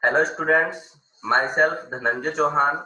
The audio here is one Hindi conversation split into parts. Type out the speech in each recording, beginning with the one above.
Hello students, myself Dhananjay Chauhan.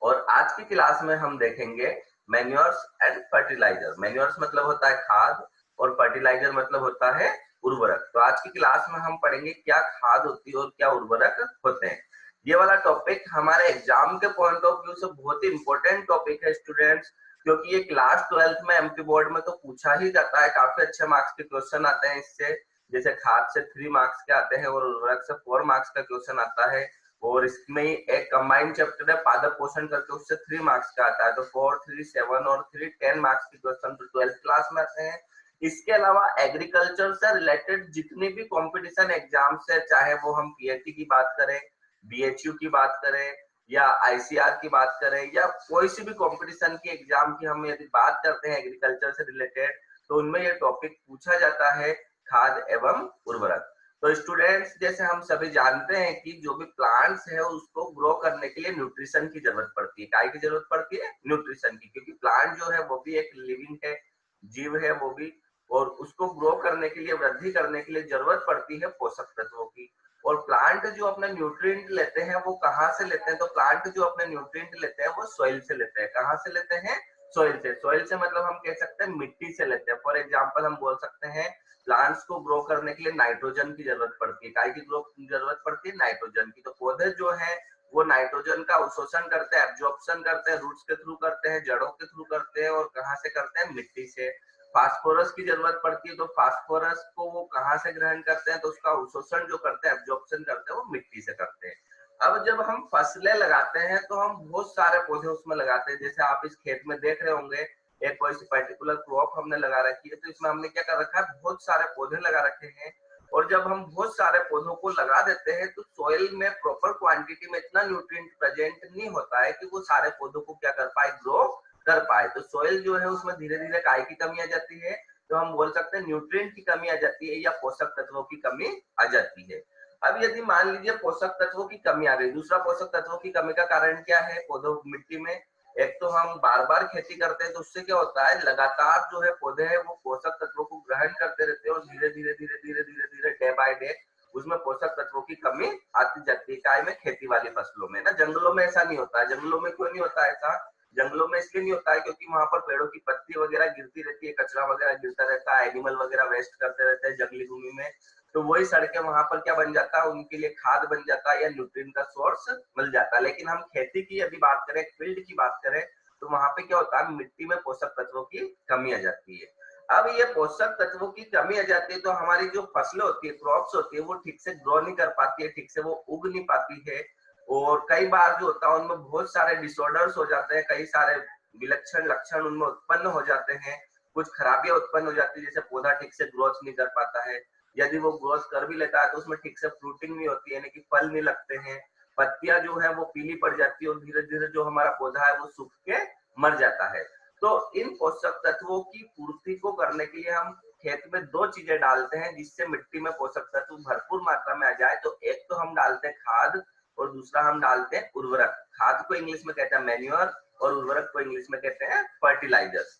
और आज की क्लास में हम देखेंगे मैन्योर्स एंड फर्टिलाइजर। मैन्योर्स मतलब होता है खाद और फर्टिलाइजर मतलब होता है उर्वरक। तो आज की क्लास में हम पढ़ेंगे क्या खाद होती है और क्या उर्वरक होते हैं। ये वाला टॉपिक हमारे एग्जाम के पॉइंट ऑफ व्यू से बहुत ही इंपॉर्टेंट टॉपिक है स्टूडेंट्स, क्योंकि ये क्लास 12th में एमपी बोर्ड में तो पूछा ही जाता है। काफी अच्छे मार्क्स के क्वेश्चन आते हैं इससे। जैसे खाद से 3 मार्क्स के आते हैं और उर्वरक से 4 मार्क्स का क्वेश्चन आता है। और इसमें ही एक कंबाइंड चैप्टर है पादप पोषण करके, उससे 3 मार्क्स का आता है। तो 4, 3, 7 और 3 10 मार्क्स के क्वेश्चन तो 12th क्लास में आते हैं। इसके अलावा एग्रीकल्चर से रिलेटेड जितनी भी कंपटीशन एग्जाम्स है, चाहे वो हम पीएचडी की बात करें, बीएचयू की बात करें या आईसीआर की बात करें या कोई सी भी कंपटीशन की एग्जाम की हम यदि बात करते हैं एग्रीकल्चर से रिलेटेड, तो उनमें ये टॉपिक पूछा जाता है, खाद एवं उर्वरक। तो स्टूडेंट्स, जैसे हम सभी जानते हैं कि जो भी प्लांट्स है उसको ग्रो करने के लिए न्यूट्रिशन की जरूरत पड़ती है। काय की जरूरत पड़ती है? न्यूट्रिशन की, क्योंकि प्लांट जो है वो भी एक लिविंग है, जीव है वो भी। और उसको ग्रो करने के लिए, वृद्धि करने के लिए जरूरत पड़ती है पोषक तत्वों की। और प्लांट जो अपने न्यूट्रिएंट लेते हैं वो कहाँ से लेते हैं? तो प्लांट जो अपने न्यूट्रिएंट लेते हैं वो सॉइल से लेते हैं। कहाँ से लेते हैं? सॉइल से। सॉइल से मतलब हम कह सकते हैं मिट्टी से लेते हैं। फॉर एग्जाम्पल हम बोल सकते हैं प्लांट्स को ग्रो करने के लिए नाइट्रोजन की जरूरत पड़ती है। काय की ग्रो जरूरत पड़ती है? नाइट्रोजन की। तो पौधे जो है वो नाइट्रोजन का अवशोषण करते हैं, एब्जॉर्प्शन करते हैं, रूट्स के थ्रू करते हैं, जड़ों के थ्रू करते हैं। और कहाँ से करते हैं? मिट्टी से। फास्फोरस की जरूरत पड़ती है, तो फास्फोरस को वो कहाँ से ग्रहण करते हैं? तो उसका अवशोषण जो करते हैं, एब्जॉर्प्शन करते हैं, वो मिट्टी से करते हैं। अब जब हम फसलें लगाते हैं तो हम बहुत सारे पौधे उसमें लगाते हैं। जैसे आप इस खेत में देख रहे होंगे, एक कोई सी पर्टिकुलर क्रॉप हमने लगा रखी है, तो इसमें हमने क्या कर रखा है? बहुत सारे पौधे लगा रखे हैं। और जब हम बहुत सारे पौधों को लगा देते हैं तो सॉइल में प्रॉपर क्वांटिटी में इतना न्यूट्रिएंट प्रेजेंट नहीं होता है कि वो सारे पौधों को क्या कर पाए? ग्रो कर पाए। तो सॉइल जो है उसमें धीरे धीरे काय की कमी आ जाती है। तो हम बोल सकते हैं न्यूट्रिएंट की कमी आ जाती है या पोषक तत्वों की कमी आ जाती है। अब यदि मान लीजिए पोषक तत्वों की कमी आ गई, दूसरा पोषक तत्वों की कमी का कारण क्या है? पौधों मिट्टी में एक तो हम बार बार खेती करते हैं, तो उससे क्या होता है, लगातार जो है पौधे है वो पोषक तत्वों को ग्रहण करते रहते हैं और धीरे धीरे धीरे धीरे धीरे धीरे डे बाय डे उसमें पोषक तत्वों की कमी आती जाती है। काय में? खेती वाली फसलों में ना। जंगलों में ऐसा नहीं होता है। जंगलों में क्यों नहीं होता ऐसा? जंगलों में इसलिए नहीं होता है क्योंकि वहां पर पेड़ों की पत्ती वगैरह गिरती रहती है, कचरा वगैरह गिरता रहता है, एनिमल वगैरह वेस्ट करते रहते हैं जंगली भूमि में। तो वही सड़कें वहां पर क्या बन जाता है? उनके लिए खाद बन जाता है या न्यूट्रिएंट का सोर्स मिल जाता है। लेकिन हम खेती की यदि बात करें, फील्ड की बात करें, तो वहां पे क्या होता है? मिट्टी में पोषक तत्वों की कमी आ जाती है। अब ये पोषक तत्वों की कमी आ जाती है तो हमारी जो फसलें होती है, क्रॉप्स होती है, वो ठीक से ग्रो नहीं कर पाती है, ठीक से वो उग नहीं पाती है। और कई बार जो होता है उनमें बहुत सारे डिसऑर्डर्स हो जाते हैं, कई सारे विलक्षण लक्षण उनमें उत्पन्न हो जाते हैं, कुछ खराबियां उत्पन्न हो जाती है। जैसे पौधा ठीक से ग्रोथ नहीं कर पाता है, यदि वो ग्रोथ कर भी लेता है तो उसमें ठीक से फ्रूटिंग नहीं होती है, यानी कि फल नहीं लगते हैं। पत्तियां जो है वो पीली पड़ जाती है और धीरे धीरे जो हमारा पौधा है वो सूख के मर जाता है। तो इन पोषक तत्वों की पूर्ति को करने के लिए हम खेत में दो चीजें डालते हैं जिससे मिट्टी में पोषक तत्व भरपूर मात्रा में आ जाए। तो एक तो हम डालते हैं खाद और दूसरा हम डालते हैं उर्वरक। खाद को इंग्लिश में कहते हैं मैन्योर और उर्वरक को इंग्लिश में कहते हैं फर्टिलाइजर्स।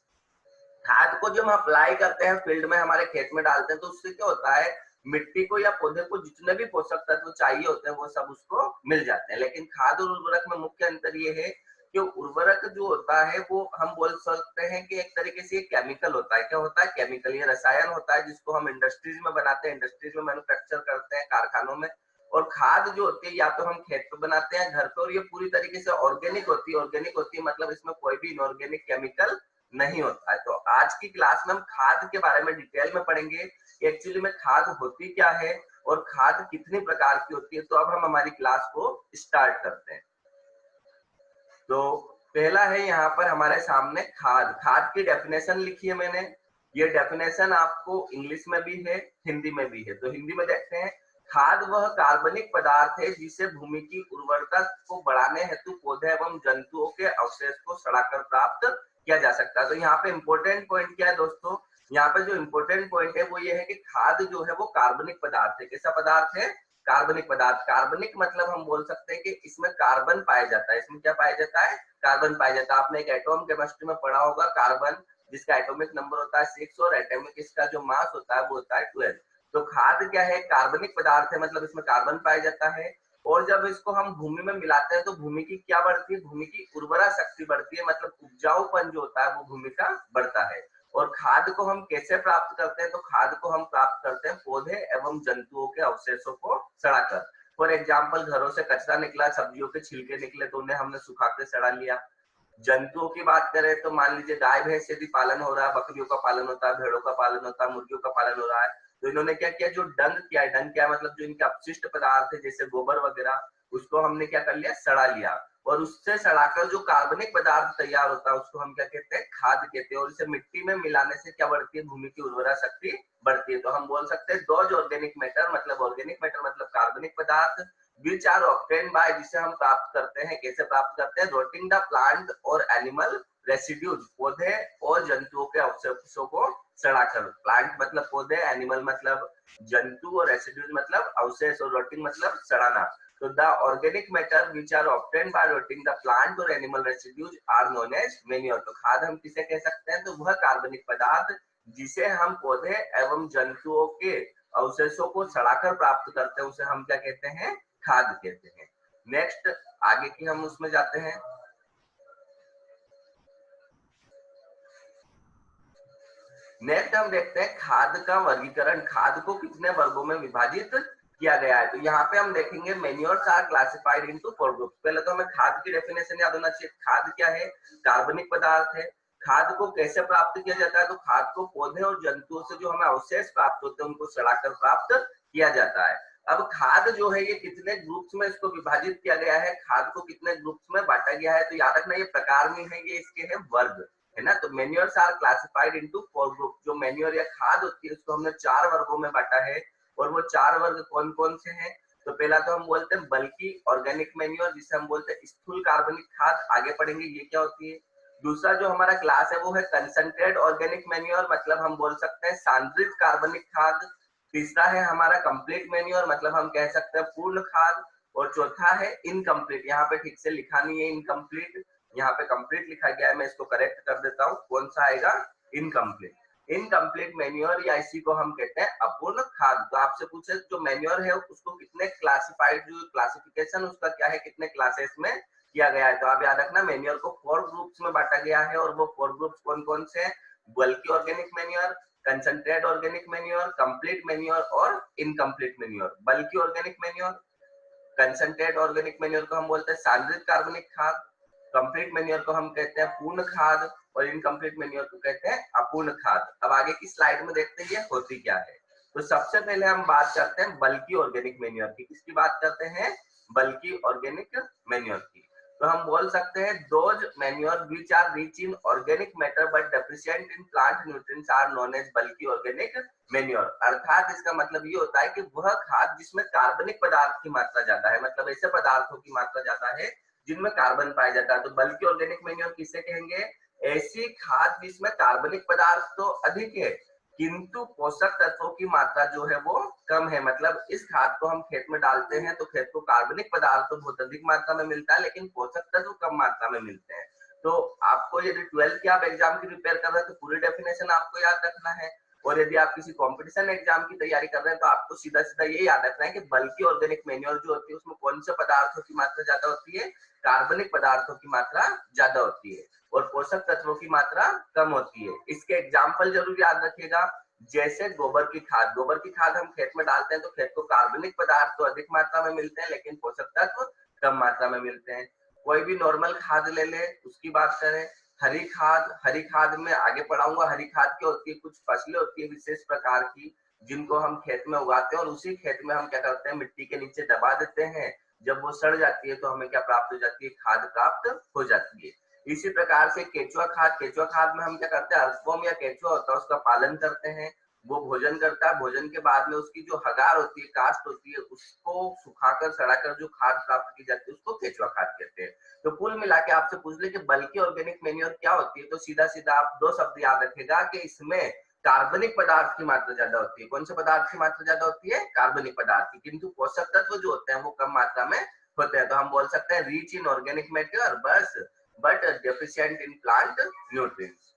खाद को जब हम अप्लाई करते हैं फील्ड में, हमारे खेत में डालते हैं, तो उससे क्या होता है? मिट्टी को या पौधे को जितने भी पोषक तत्व चाहिए होते हैं वो सब उसको मिल जाते हैं। लेकिन खाद और उर्वरक में मुख्य अंतर ये है कि उर्वरक जो होता है वो हम बोल सकते हैं कि एक तरीके से केमिकल होता है। क्या होता है? केमिकल। ये रसायन होता है जिसको हम इंडस्ट्रीज में बनाते हैं, इंडस्ट्रीज में मैन्युफैक्चर करते हैं, कारखानों में। और खाद जो होती है या तो हम खेत पे बनाते हैं, घर पे, और ये पूरी तरीके से ऑर्गेनिक होती है। ऑर्गेनिक होती है मतलब इसमें कोई भी इनऑर्गेनिक केमिकल नहीं होता है। तो आज की क्लास में हम खाद के बारे में डिटेल में पढ़ेंगे कि एक्चुअली में खाद होती क्या है और खाद कितनी प्रकार की होती है। तो अब हम हमारी क्लास को स्टार्ट करते हैं। तो पहला है यहाँ पर हमारे सामने खाद। खाद की डेफिनेशन लिखी है मैंने। ये डेफिनेशन आपको इंग्लिश में भी है, हिंदी में भी है। तो हिंदी में देखते हैं। खाद वह कार्बनिक पदार्थ है जिसे भूमि की उर्वरता को बढ़ाने हेतु पौधे एवं जंतुओं के अवशेष को सड़ाकर प्राप्त किया जा सकता है। तो यहाँ पे इंपॉर्टेंट पॉइंट क्या है दोस्तों? यहाँ पे जो इंपॉर्टेंट पॉइंट है वो ये है कि खाद जो है वो कार्बनिक पदार्थ है। कैसा पदार्थ है? कार्बनिक पदार्थ। कार्बनिक मतलब हम बोल सकते हैं कि इसमें कार्बन पाया जाता है। इसमें क्या पाया जाता है? कार्बन पाया जाता है। आपने एक एटॉम केमिस्ट्री में पढ़ा होगा, कार्बन जिसका एटॉमिक नंबर होता है 6 और एटॉमिक इसका जो मास होता है वो होता है 12। तो खाद क्या है? कार्बनिक पदार्थ है, मतलब इसमें कार्बन पाया जाता है। और जब इसको हम भूमि में मिलाते हैं तो भूमि की क्या बढ़ती है, भूमि की उर्वरा शक्ति बढ़ती है, मतलब उपजाऊपन जो होता है वो भूमि का बढ़ता है। और खाद को हम कैसे प्राप्त करते हैं, तो खाद को हम प्राप्त करते हैं पौधे एवं जंतुओं के अवशेषों को सड़ाकर। फॉर एग्जाम्पल, घरों से कचरा निकला, सब्जियों के छिलके निकले तो उन्हें हमने सुखा के सड़ा लिया। जंतुओं की बात करें तो मान लीजिए गाय भैंस यदि पालन हो रहा है, बकरियों का पालन होता है, भेड़ों का पालन होता है, मुर्गियों का पालन हो रहा है, तो इन्होंने क्या किया, जो डंग किया है, डंग क्या मतलब जो इनके अपशिष्ट पदार्थ है जैसे गोबर वगैरह, उसको हमने क्या कर लिया, सड़ा लिया। और उससे सड़ाकर जो कार्बनिक पदार्थ तैयार होता है उसको हम क्या कहते हैं, खाद कहते हैं। और इसे मिट्टी में मिलाने से क्या बढ़ती है, भूमि की उर्वरा शक्ति बढ़ती है। तो हम बोल सकते हैं डोज ऑर्गेनिक मैटर मतलब कार्बनिक पदार्थ, विच आर ऑब्टेन्ड बाय, जिसे हम प्राप्त करते हैं, कैसे प्राप्त करते हैं, रोटिंग द प्लांट और एनिमल रेसिड्यूज, पौधे और जंतुओं के अवशेषों को सड़ाकर। प्लांट मतलब पौधे, एनिमल मतलब जंतु, और रेसिड्यूज मतलब अवशेष, और रोटिंग मतलब सड़ाना। तो the organic matter which are obtained by rotting the plant और animal residues are known as manure. तो खाद हम किसे कह सकते हैं, तो वह कार्बनिक पदार्थ जिसे हम पौधे एवं जंतुओं के अवशेषों को सड़ाकर प्राप्त करते हैं उसे हम क्या कहते हैं, खाद कहते हैं। नेक्स्ट आगे की हम उसमें जाते हैं। नेक्स्ट हम देखते हैं खाद का वर्गीकरण, खाद को कितने वर्गों में विभाजित किया गया है। तो यहाँ पे हम देखेंगे manures are classified into 4 groups. पहले तो हमें खाद की डेफिनेशन याद होना चाहिए। खाद क्या है, कार्बनिक पदार्थ है। खाद को कैसे प्राप्त किया जाता है, तो खाद को पौधे और जंतुओं से जो हमें अवशेष प्राप्त होते हैं उनको सड़ाकर प्राप्त किया जाता है। अब खाद जो है ये कितने ग्रुप्स में इसको विभाजित किया गया है, खाद को कितने ग्रुप्स में बांटा गया है, तो याद रखना ये प्रकार नहीं है, ये इसके है वर्ग, है ना। तो manures are classified into 4 group. जो मैन्योर या खाद होती है उसको हमने 4 वर्गों में बांटा है। और वो 4 वर्ग कौन कौन से हैं, तो पहला तो हम बोलते हैं बल्कि ऑर्गेनिक मैन्योर, जिसे हम बोलते हैं स्थूल कार्बनिक खाद, आगे पढ़ेंगे ये क्या होती है। दूसरा जो हमारा क्लास है वो है कंसंट्रेट ऑर्गेनिक मैन्योर, मतलब हम बोल सकते हैं सांद्रित कार्बनिक खाद। तीसरा है हमारा कंप्लीट मैन्योर, मतलब हम कह सकते हैं पूर्ण खाद। और चौथा है इनकम्प्लीट, यहाँ पे ठीक से लिखा नहीं है इनकम्प्लीट, यहाँ पे कंप्लीट लिखा गया है, मैं इसको करेक्ट कर देता हूँ, कौन सा आएगा, इनकम्प्लीट। इनकम्प्लीट मैन्योर या इसी को हम कहते हैं अपूर्ण खाद। तो आपसे पूछे जो मैन्योर है उसको कितने क्लासिफाइड, जो क्लासिफिकेशन उसका क्या है, कितने क्लासेस में किया गया है। तो आप याद रखना मैन्योर को 4 ग्रुप्स में बांटा गया है। और वो 4 ग्रुप्स कौन कौन से हैं, बल्कि organic manure, concentrate organic manure, complete manure और इनकम्प्लीट मैन्योर। बल्कि organic manure, concentrate organic manure को हम बोलते हैं सांद्रित कार्बनिक खाद, कंप्लीट मैन्योर को हम कहते हैं पूर्ण खाद, और इनकम्प्लीट मैन्योर को कहते हैं अपूर्ण खाद। अब आगे की स्लाइड में देखते हैं ये होती क्या है। तो सबसे पहले हम बात करते हैं बल्कि ऑर्गेनिक मैन्योर की। किसकी बात करते हैं, बल्कि ऑर्गेनिक मैन्योर की। तो हम बोल सकते हैं those manure which are rich in organic matter but deficient in plant nutrients are known as bulky organic manure. अर्थात इसका मतलब ये होता है कि वह खाद जिसमें कार्बनिक पदार्थ की मात्रा ज्यादा है, मतलब ऐसे पदार्थों की मात्रा ज्यादा है जिनमें कार्बन पाया जाता है। तो बल्कि ऑर्गेनिक मैन्योर किसे कहेंगे, ऐसी खाद जिसमें कार्बनिक पदार्थ तो अधिक है किंतु पोषक तत्वों की मात्रा जो है वो कम है। मतलब इस खाद को हम खेत में डालते हैं तो खेत को कार्बनिक पदार्थ तो बहुत अधिक मात्रा में मिलता है लेकिन पोषक तत्व कम मात्रा में मिलते हैं। तो आपको यदि 12th की आप एग्जाम की प्रिपेयर कर रहे हैं तो पूरी डेफिनेशन आपको याद रखना है। और यदि आप किसी कंपटीशन एग्जाम की तैयारी कर रहे हैं तो आपको सीधा सीधा ये याद रखना है कि बल्कि ऑर्गेनिक मैन्योर जो होती है उसमें कौन से पदार्थों की मात्रा ज्यादा होती है, कार्बनिक पदार्थों की मात्रा ज्यादा होती है और पोषक तत्वों की मात्रा कम होती है। इसके एग्जाम्पल जरूर याद रखिएगा, जैसे गोबर की खाद। गोबर की खाद हम खेत में डालते हैं तो खेत को कार्बनिक पदार्थ तो अधिक मात्रा में मिलते हैं लेकिन पोषक तत्व कम मात्रा में मिलते हैं। कोई भी नॉर्मल खाद ले ले उसकी बात करें, हरी खाद, हरी खाद में आगे पढ़ाऊंगा। हरी खाद क्या होती है, कुछ फसलें होती है विशेष प्रकार की जिनको हम खेत में उगाते हैं और उसी खेत में हम क्या करते हैं, मिट्टी के नीचे दबा देते हैं। जब वो सड़ जाती है तो हमें क्या प्राप्त हो जाती है, खाद प्राप्त हो जाती है। इसी प्रकार से केचुआ खाद, केचुआ खाद में हम क्या करते हैं, अर्थवॉर्म या केचुआ होता है उसका पालन करते हैं, वो भोजन करता है, भोजन के बाद में उसकी जो हगार होती है, कास्ट होती है, उसको सुखाकर सड़ाकर जो खाद प्राप्त की जाती है उसको केचुआ खाद कहते हैं। तो कुल मिला के आपसे पूछ ले कि बल्कि ऑर्गेनिक मैन्योर क्या होती है, तो सीधा सीधा आप 2 शब्द याद रखेगा कि इसमें कार्बनिक पदार्थ की मात्रा ज्यादा होती है। कौन से पदार्थ की मात्रा ज्यादा होती है, कार्बनिक पदार्थ की, किंतु पोषक तत्व जो होते हैं वो कम मात्रा में होते हैं। तो हम बोल सकते हैं रिच इन ऑर्गेनिक मैटर बस but deficient in plant nutrients.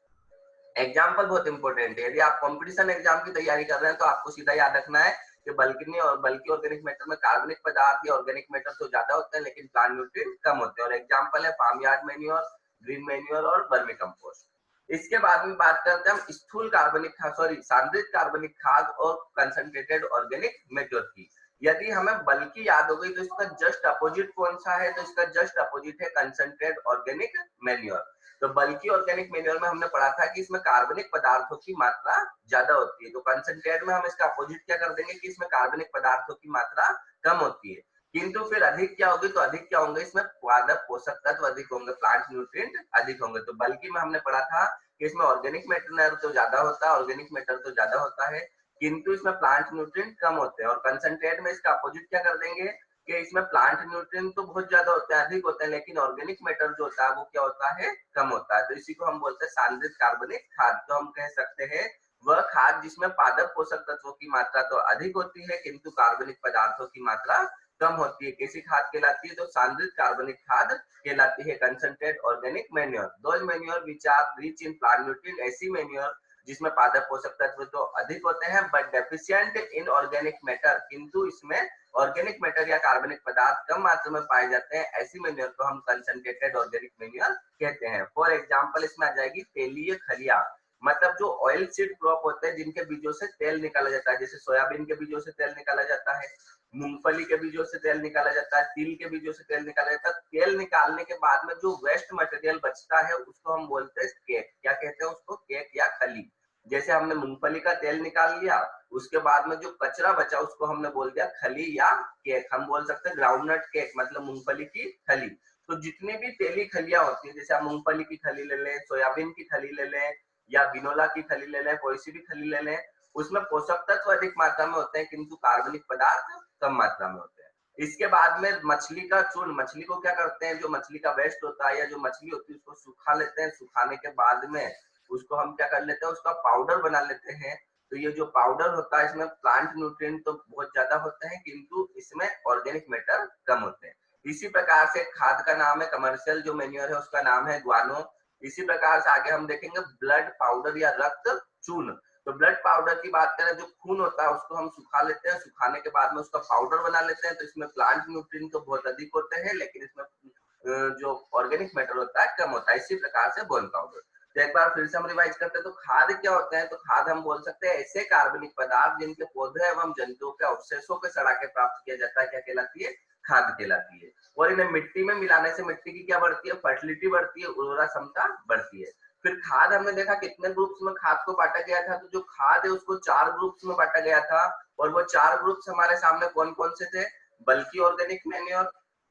Example बहुत इंपॉर्टेंट है। यदि आप कंपटीशन एग्जाम की तैयारी कर रहे हैं तो आपको सीधा याद रखना है कि बल्कि ऑर्गेनिक मैटर में कार्बनिक पदार्थ या ऑर्गेनिक मैटर तो ज्यादा होते हैं लेकिन प्लांट न्यूट्रिएंट कम होते हैं। और एग्जांपल है farmyard manure, green manure और वर्मी कंपोस्ट। इसके बाद में बात करते हैं हम स्थूल कार्बनिक खाद, सांद्रित कार्बनिक खाद और कंसंट्रेटेड ऑर्गेनिक मैटर की। यदि हमें बल्कि याद हो गई तो इसका जस्ट अपोजिट कौन सा है, तो इसका जस्ट अपोजिट है कंसंट्रेट ऑर्गेनिक मैन्योर। तो बल्कि ऑर्गेनिक मैन्योर में हमने पढ़ा था कि इसमें कार्बनिक पदार्थों की मात्रा ज्यादा होती है, तो कंसंट्रेट में हम इसका अपोजिट क्या कर देंगे कि इसमें कार्बनिक पदार्थों की मात्रा कम होती है। किंतु फिर अधिक क्या होगी, तो अधिक क्या होंगे, इसमें पादप पोषक तत्व अधिक होंगे, प्लांट न्यूट्रिएंट अधिक होंगे। तो बल्कि में हमने पढ़ा था कि इसमें ऑर्गेनिक मैटर तो ज्यादा होता है, ऑर्गेनिक मैटर तो ज्यादा होता है किंतु इसमें प्लांट न्यूट्रिएंट कम होते हैं। और कंसंट्रेट में इसका अपोजिट क्या कर देंगे कि इसमें प्लांट न्यूट्रिएंट तो बहुत ज्यादा होते हैं, अधिक होते हैं, लेकिन ऑर्गेनिक मैटर जो होता है वो क्या होता है, कम होता है। तो इसी को हम बोलते हैं सांद्रित कार्बनिक खाद। तो हम कह सकते हैं वह खाद जिसमें पादप पोषक तत्वों की मात्रा तो अधिक होती है किंतु कार्बनिक पदार्थों की मात्रा कम होती है। कैसी खाद कहलाती है, तो सांद्रित कार्बनिक खाद कहलाती है, concentrate organic manure. Those manure which are rich in plant nutrient, ऐसी मैन्योर जिसमें पादप पोषक तत्व तो अधिक होते हैं but deficient in organic matter, किंतु इसमें ऑर्गेनिक मैटर या कार्बनिक पदार्थ कम मात्रा में पाए जाते हैं, ऐसी मैन्योर को हम कंसंट्रेटेड ऑर्गेनिक मैन्योर कहते हैं। फॉर एग्जांपल इसमें आ जाएगी तेलीय खलियां, मतलब जो ऑयल सीड क्रॉप होते हैं जिनके बीजों से तेल निकाला जाता है, जैसे सोयाबीन के बीजों से तेल निकाला जाता है, मूंगफली के बीजों से तेल निकाला जाता है, तिल के बीजों से तेल निकाला जाता है। तेल निकालने के बाद में जो वेस्ट मटेरियल बचता है उसको हम बोलते हैं केक। क्या कहते हैं उसको, केक या खली। जैसे हमने मूंगफली का तेल निकाल लिया, उसके बाद में जो कचरा बचा उसको हमने बोल दिया खली या केक। हम बोल सकते हैं ग्राउंडनट केक, मतलब मूंगफली की खली। तो जितनी भी तेली खलियां होती है, जैसे आप मूंगफली की खली ले लें, सोयाबीन की खली ले लें या बिनोला की खली ले लें, कोई सी भी खली ले लें, उसमें पोषक तत्व अधिक मात्रा में होते हैं किंतु कार्बनिक पदार्थ कम मात्रा में होते हैं। इसके बाद में मछली का चूर्ण, मछली को क्या करते हैं, जो मछली का वेस्ट होता है या जो मछली होती है उसको सुखा लेते हैं, सुखाने के बाद में उसको हम क्या कर लेते हैं, उसका पाउडर बना लेते हैं। तो ये जो पाउडर होता है इसमें प्लांट न्यूट्रिएंट तो बहुत ज्यादा होते हैं किंतु इसमें ऑर्गेनिक मैटर कम होते हैं। इसी प्रकार से खाद का नाम है, कमर्शियल जो मैन्योर है उसका नाम है ग्वानो। इसी प्रकार से आगे हम देखेंगे ब्लड पाउडर या रक्त चूर्ण। तो ब्लड पाउडर की बात करें, जो खून होता है उसको हम सुखा लेते हैं, सुखाने के बाद में उसका पाउडर बना लेते हैं। तो इसमें प्लांट न्यूट्रिएंट तो बहुत अधिक होते हैं लेकिन इसमें जो ऑर्गेनिक मैटर होता है कम होता है। इसी प्रकार से बोन पाउडर। तो एक बार फिर से हम रिवाइज करते हैं, तो खाद क्या होते हैं, तो खाद हम बोल सकते हैं ऐसे कार्बनिक पदार्थ जिनके पौधे एवं जंतुओं के अवशेषों के सड़ा के प्राप्त किया जाता है, क्या कहलाती है, खाद कहलाती है। और इन्हें मिट्टी में मिलाने से मिट्टी की क्या बढ़ती है, फर्टिलिटी बढ़ती है, उर्वरा क्षमता बढ़ती है। फिर खाद हमने देखा कितने ग्रुप्स में खाद को बांटा गया था, तो जो खाद है उसको 4 ग्रुप्स में बांटा गया था। और वो 4 ग्रुप्स हमारे सामने कौन कौन से थे, बल्कि organic manure,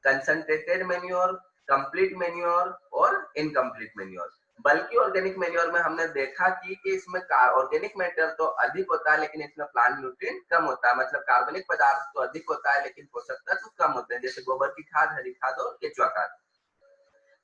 concentrated manure, complete manure और इनकम्प्लीट मैन्योर। बल्कि ऑर्गेनिक मैन्योर में हमने देखा कि इसमें ऑर्गेनिक मैटर तो अधिक होता है लेकिन इसमें प्लांट न्यूट्रिएंट कम होता है, मतलब कार्बनिक पदार्थ तो अधिक होता है लेकिन पोषक तत्व कम होते हैं, जैसे गोबर की खाद, हरी खाद और केचुआ खाद।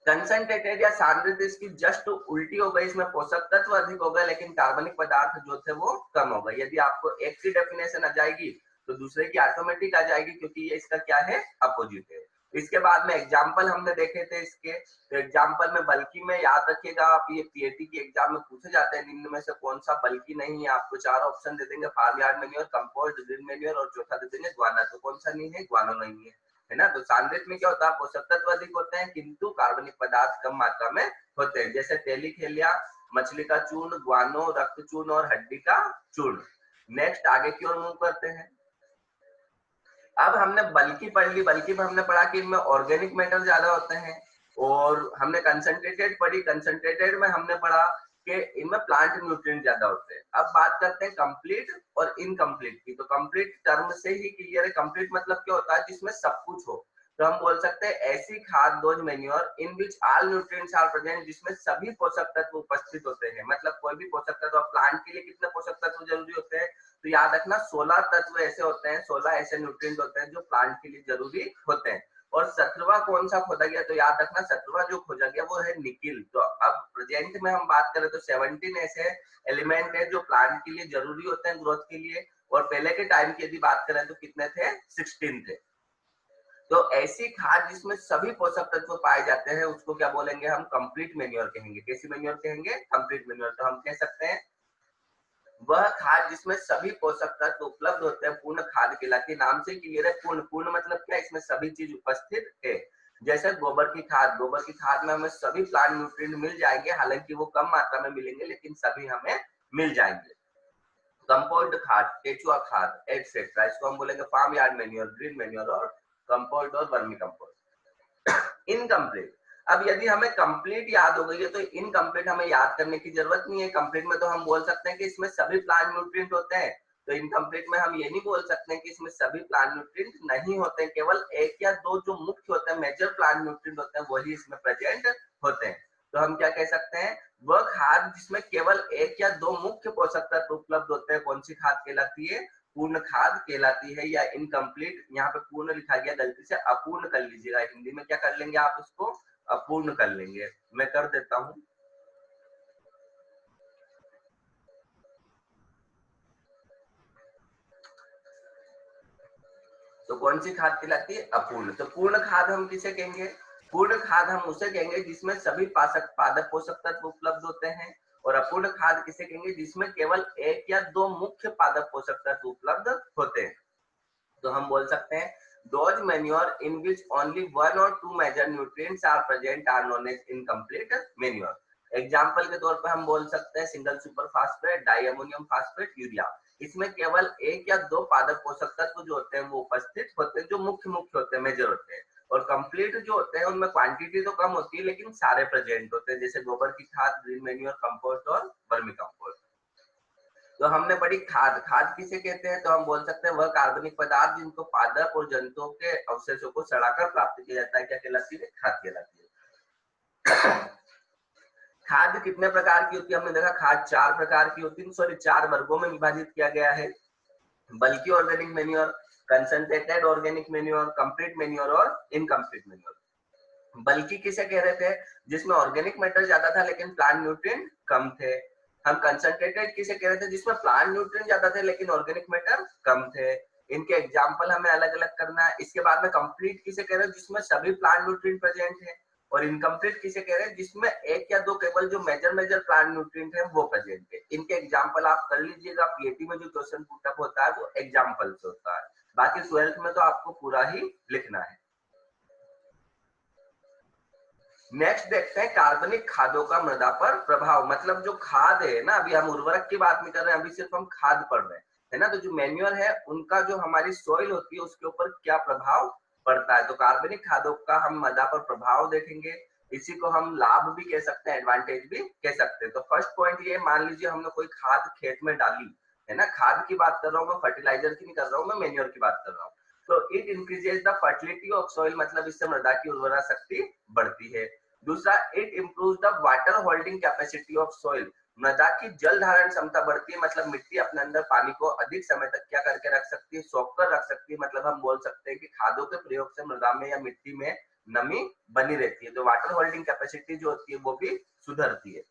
कंसंट्रेटेड या सांद्रित इसकी जस्ट उल्टी हो गई, इसमें पोषक तत्व अधिक हो गए लेकिन कार्बनिक पदार्थ जो थे वो कम हो गए। यदि आपको एक की डेफिनेशन आ जाएगी तो दूसरे की ऑटोमेटिक आ जाएगी क्योंकि ये इसका क्या है, अपोजिट है। इसके बाद में एग्जाम्पल हमने देखे थे इसके, तो एग्जाम्पल में बल्कि में याद रखिएगा आप, ये पीएटी की एग्जाम में पूछे जाते हैं निम्न में से कौन सा बल्कि नहीं है। आपको 4 ऑप्शन दे देंगे, farmyard manure, compost, green manure और चौथा दे देंगे ग्वाना। तो कौन सा नहीं है, ग्वानो नहीं है ना। तो सांद्रित में क्या होता है, पोषक तत्व अधिक होते हैं किंतु कार्बनिक पदार्थ कम मात्रा में होते हैं, जैसे तेली खलिया, मछली का चूर्ण, ग्वानो, रक्त चूर्ण और हड्डी का चूर्ण। नेक्स्ट आगे की ओर मूव करते हैं। अब हमने बल्कि पढ़ ली, बल्कि में हमने पढ़ा कि इनमें ऑर्गेनिक मैटर ज्यादा होते हैं। और हमने कंसंट्रेटेड पढ़ी, कंसंट्रेटेड में हमने पढ़ा कि इनमें प्लांट न्यूट्रिएंट ज्यादा होते हैं। अब बात करते हैं कंप्लीट और इनकम्प्लीट की। तो कंप्लीट टर्म से ही क्लियर है, कंप्लीट मतलब क्या होता है, जिसमें सब कुछ हो। तो हम बोल सकते हैं ऐसी खाद, those manure in which all nutrients are present, जिसमें सभी पोषक तत्व उपस्थित होते हैं। मतलब कोई भी पोषक तत्व, प्लांट के लिए कितने पोषक तत्व जरूरी होते हैं, तो याद रखना 16 तत्व ऐसे होते हैं, 16 ऐसे न्यूट्रिएंट होते हैं जो प्लांट के लिए जरूरी होते हैं। और 17वां कौन सा खोजा गया, तो याद रखना 17वां जो खोजा गया वो है निकिल। तो अब प्रेजेंट में हम बात करें तो 17 ऐसे एलिमेंट है जो प्लांट के लिए जरूरी होते हैं ग्रोथ के लिए। और पहले के टाइम की यदि बात करें तो कितने थे, 16 थे। तो ऐसी खाद जिसमें सभी पोषक तत्व पाए जाते हैं उसको क्या बोलेंगे हम, कंप्लीट मैन्योर कहेंगे। कैसी मैन्योर कहेंगे, कंप्लीट मैन्योर। तो हम कह सकते हैं वह खाद जिसमें सभी पोषक तत्व उपलब्ध होते हैं पूर्ण खाद कहलाती है। नाम से क्लियर है, पूर्ण। पूर्ण मतलब क्या, इसमें सभी चीज उपस्थित है। जैसे गोबर की खाद, गोबर की खाद में हमें सभी प्लांट न्यूट्रिएंट मिल जाएंगे, हालांकि वो कम मात्रा में मिलेंगे लेकिन सभी हमें मिल जाएंगे। कंपोस्ट खाद, केचुआ खाद एटसेट्रा, इसको हम बोलेंगे farmyard manure, green manure और कंपोस्ट और वर्मी कंपोस्ट। इनकम्प्लीट, अब यदि हमें कंप्लीट याद हो गई है तो इनकम्प्लीट हमें याद करने की जरूरत नहीं है। कंप्लीट में तो हम बोल सकते हैं कि इसमें सभी प्लांट न्यूट्रिएंट होते हैं, तो इनकम्प्लीट में हम ये नहीं बोल सकते हैं कि इसमें सभी प्लांट न्यूट्रिएंट नहीं होते, केवल एक या दो जो मुख्य होते हैं, मेजर प्लांट न्यूट्रिएंट होते हैं, वही इसमें प्रेजेंट होते हैं। तो हम क्या कह सकते हैं, वह खाद जिसमें केवल एक या दो मुख्य पोषक तत्व उपलब्ध होते हैं, कौन सी खाद कहलाती है, पूर्ण खाद कहलाती है। या इनकम्प्लीट, यहाँ पे पूर्ण लिखा गया, गलती से अपूर्ण कर लीजिएगा, हिंदी में क्या कर लेंगे आप इसको, अपूर्ण कर लेंगे। मैं कर देता हूं। तो कौन सी खाद कहलाती है, अपूर्ण। तो पूर्ण खाद हम किसे कहेंगे, पूर्ण खाद हम उसे कहेंगे जिसमें सभी पादप पोषक तत्व उपलब्ध होते हैं। और अपूर्ण खाद किसे कहेंगे, जिसमें केवल एक या दो मुख्य पादप पोषक तत्व उपलब्ध होते हैं। तो हम बोल सकते हैं those manure in which only one or two major nutrients are present are known as incomplete manure। Example के तौर पर हम बोल सकते हैं single super phosphate, di ammonium phosphate, urea. इसमें केवल एक या दो पादप पोषक तत्व जो होते हैं वो उपस्थित होते हैं, जो मुख्य होते हैं, मेजर होते हैं। और कंप्लीट जो होते हैं उनमें क्वांटिटी तो कम होती है लेकिन सारे प्रेजेंट होते हैं, जैसे गोबर की खाद, ग्रीन मैन्योर, कंपोस्ट और वर्मी कंपोस्ट। तो हमने पढ़ी खाद, खाद किसे कहते हैं, तो हम बोल सकते हैं वह कार्बनिक पदार्थ जिनको पादप और जंतुओं के अवशेषों को सड़ाकर प्राप्त किया जाता है, क्या कहलाती है, खाद कहलाती है। खाद कितने प्रकार की होती है, हमने देखा खाद चार प्रकार की होती है, सॉरी चार वर्गों में विभाजित किया गया है। बल्कि organic manure, concentrated organic manure, complete manure और इनकम्प्लीट मैन्योर। बल्कि किसे कह रहे थे, जिसमें ऑर्गेनिक मैटर ज्यादा था लेकिन प्लांट न्यूट्रिएंट कम थे। हम कंसंट्रेटेड किसे कह रहे थे, जिसमें प्लांट न्यूट्रिएंट ज्यादा थे लेकिन ऑर्गेनिक मैटर कम थे। इनके एग्जांपल हमें अलग अलग करना है। इसके बाद में कंप्लीट किसे कह रहे हैं, जिसमें सभी प्लांट न्यूट्रिएंट प्रेजेंट है। और इनकम्प्लीट किसे कह रहे हैं, जिसमें एक या दो केवल जो मेजर प्लांट न्यूट्रिएंट है वो प्रेजेंट है। इनके एग्जांपल आप कर लीजिएगा, पीएटी में जो क्वेश्चन पुटअप होता है वो एग्जांपल से होता है, बाकी 12th में तो आपको पूरा ही लिखना है। नेक्स्ट देखते हैं कार्बनिक खादों का मृदा पर प्रभाव। मतलब जो खाद है ना, अभी हम उर्वरक की बात नहीं कर रहे हैं, अभी सिर्फ हम खाद पढ़ रहे हैं, है ना। तो जो मैन्योर है उनका जो हमारी सॉइल होती है उसके ऊपर क्या प्रभाव पड़ता है। तो कार्बनिक खादों का हम मृदा पर प्रभाव देखेंगे। इसी को हम लाभ भी कह सकते हैं, एडवांटेज भी कह सकते हैं। तो फर्स्ट पॉइंट ये, मान लीजिए हमने कोई खाद खेत में डाली, है ना, खाद की बात कर रहा हूँ मैं, फर्टिलाइजर की नहीं कर रहा हूँ मैं, मैन्योर की बात कर रहा हूँ। तो it increases the fertility of soil, मतलब इससे मृदा की उर्वरा शक्ति बढ़ती है। दूसरा, it improve the water holding capacity of soil, मृदा की जल धारण क्षमता बढ़ती है, मतलब मिट्टी अपने अंदर पानी को अधिक समय तक क्या करके रख सकती है, सोख कर रख सकती है। मतलब हम बोल सकते हैं कि खादों के प्रयोग से मृदा में या मिट्टी में नमी बनी रहती है, तो वाटर होल्डिंग कैपेसिटी जो होती है वो भी सुधरती है।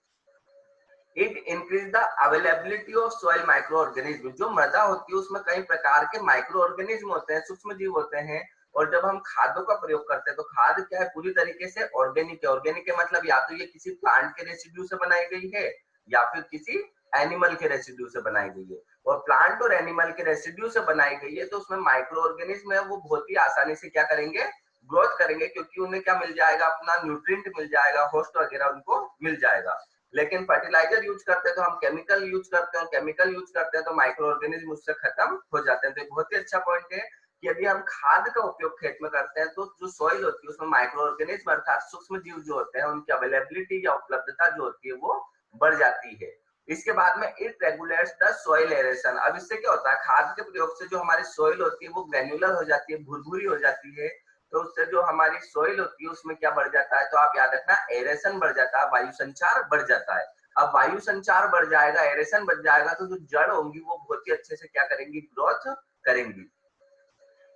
It increase the availability of soil micro organism, जो मृदा होती है उसमें कई प्रकार के माइक्रो ऑर्गेनिज्म होते हैं, सूक्ष्म जीव होते हैं। और जब हम खादों का प्रयोग करते हैं तो खाद क्या है, पूरी तरीके से ऑर्गेनिक है। ऑर्गेनिक के मतलब या तो ये किसी प्लांट के रेसिड्यू से बनाई गई है या फिर किसी एनिमल के रेसिड्यू से बनाई गई है। और प्लांट और एनिमल के रेसिड्यू से बनाई गई है तो उसमें माइक्रो ऑर्गेनिज्म है, वो बहुत ही आसानी से क्या करेंगे, ग्रोथ करेंगे, क्योंकि उन्हें क्या मिल जाएगा, अपना न्यूट्रिएंट मिल जाएगा, होस्ट वगैरह उनको मिल जाएगा। लेकिन फर्टिलाइजर यूज करते हैं तो हम केमिकल यूज करते हैं, केमिकल यूज करते हैं तो माइक्रो ऑर्गेनिज्म उससे खत्म हो जाते हैं। तो एक बहुत ही अच्छा पॉइंट है कि यदि हम खाद का उपयोग खेत में करते हैं तो जो सॉइल होती है उसमें माइक्रो ऑर्गेनिज्म अर्थात सूक्ष्म जीव जो होते हैं उनकी अवेलेबिलिटी या उपलब्धता जो होती है वो बढ़ जाती है। इसके बाद में it regulates the soil aeration. अब इससे क्या होता है, खाद के प्रयोग से जो हमारी सॉइल होती है वो ग्रेन्युलर हो जाती है, भुरभुरी हो जाती है। तो उससे जो हमारी सॉइल होती है उसमें क्या बढ़ जाता है, तो आप याद रखना, एरेशन बढ़ जाता है, वायु संचार बढ़ जाता है। अब वायु संचार बढ़ जाएगा, एरेशन बढ़ जाएगा, तो जो जड़ होंगी वो बहुत ही अच्छे से क्या करेंगी, ग्रोथ करेंगी।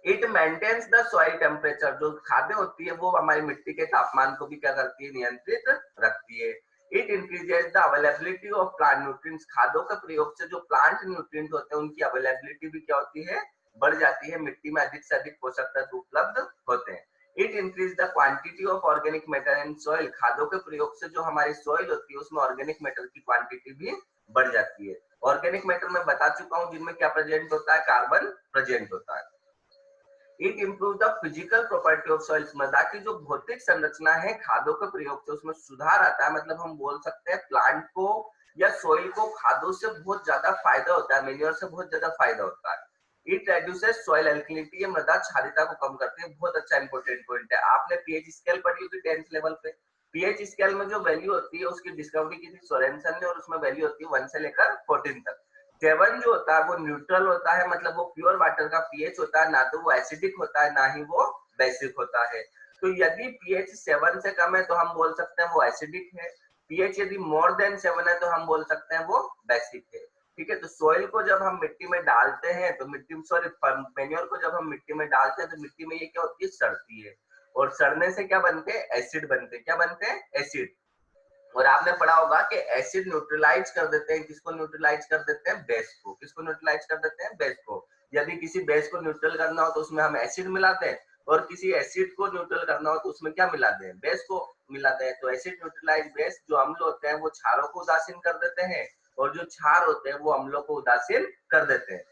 It maintains the soil temperature, जो खाद्य होती है वो हमारी मिट्टी के तापमान को भी क्या करती है, नियंत्रित रखती है। It increases the availability of plant nutrients, खादों के प्रयोग से जो प्लांट न्यूट्रिएंट होते हैं उनकी अवेलेबिलिटी भी क्या होती है, बढ़ जाती है, मिट्टी में अधिक से अधिक पोषक तत्व उपलब्ध होते हैं। It increase the quantity of organic matter in soil, खादों के प्रयोग से जो हमारी सॉइल होती है उसमें ऑर्गेनिक मैटर की क्वांटिटी भी बढ़ जाती है। ऑर्गेनिक मैटर में बता चुका हूँ जिनमें क्या प्रेजेंट होता है, कार्बन प्रेजेंट होता है। It improve the physical property of soils, मृदा की जो भौतिक संरचना है खादों के प्रयोग से उसमें सुधार आता है। मतलब हम बोल सकते हैं प्लांट को या सॉइल को खादों से बहुत ज्यादा फायदा होता है, मैन्योर से बहुत ज्यादा फायदा होता है। इट रेड्यूसेस सॉइल एल्कलिनिटी, ये मृदा क्षारीयता को कम करते हैं। बहुत अच्छा इंपॉर्टेंट पॉइंट है। आपने पीएच स्केल पढ़ी होगी 10th लेवल पे। पीएच स्केल में जो वैल्यू होती है उसकी डिस्कवरी की थी सोरेनसन ने, और उसमें वैल्यू होती है 1 से लेकर 14 तक। 7 जो होता है वो न्यूट्रल होता है, मतलब वो प्योर वाटर का पीएच होता है, ना तो वो एसिडिक होता है ना ही वो बेसिक होता है। तो यदि पीएच 7 से कम है तो हम बोल सकते हैं वो एसिडिक है। पीएच यदि मोर देन 7 है तो हम बोल सकते हैं वो बेसिक है। ठीक है, तो सॉइल को जब हम मिट्टी में डालते हैं तो मिट्टी, सॉरी मैन्योर को जब हम मिट्टी में डालते हैं तो मिट्टी में ये क्या होती है, सड़ती है, और सड़ने से क्या बनते हैं, एसिड बनते हैं। क्या बनते हैं, एसिड। और आपने पढ़ा होगा कि एसिड न्यूट्रलाइज कर देते हैं, किसको न्यूट्रलाइज कर देते हैं, बेस को। किसको न्यूट्रलाइज कर देते हैं, बेस को। यदि किसी बेस को न्यूट्रल करना हो तो उसमें हम एसिड मिलाते हैं, और किसी एसिड को न्यूट्रल करना हो तो उसमें क्या मिलाते हैं, बेस को मिलाते हैं। तो एसिड न्यूट्रलाइज बेस, जो अम्ल होते हैं वो क्षारों को उदासीन कर देते हैं, और जो क्षार होते हैं वो अम्लों को उदासीन कर देते हैं।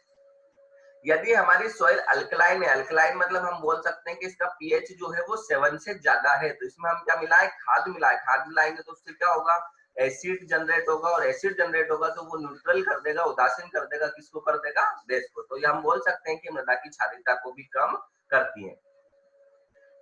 यदि हमारी सॉइल अल्कलाइन है, अल्कलाइन मतलब हम बोल सकते हैं कि इसका पीएच जो है वो 7 से ज्यादा है, तो इसमें हम क्या मिलाए, खाद मिलाए। खाद मिलाएंगे तो उससे क्या होगा, एसिड जनरेट होगा, और एसिड जनरेट होगा तो वो न्यूट्रल कर देगा, उदासीन कर देगा, किसको कर देगा, बेस को। तो ये हम बोल सकते हैं कि मृदा की क्षारीयता को भी कम करती है।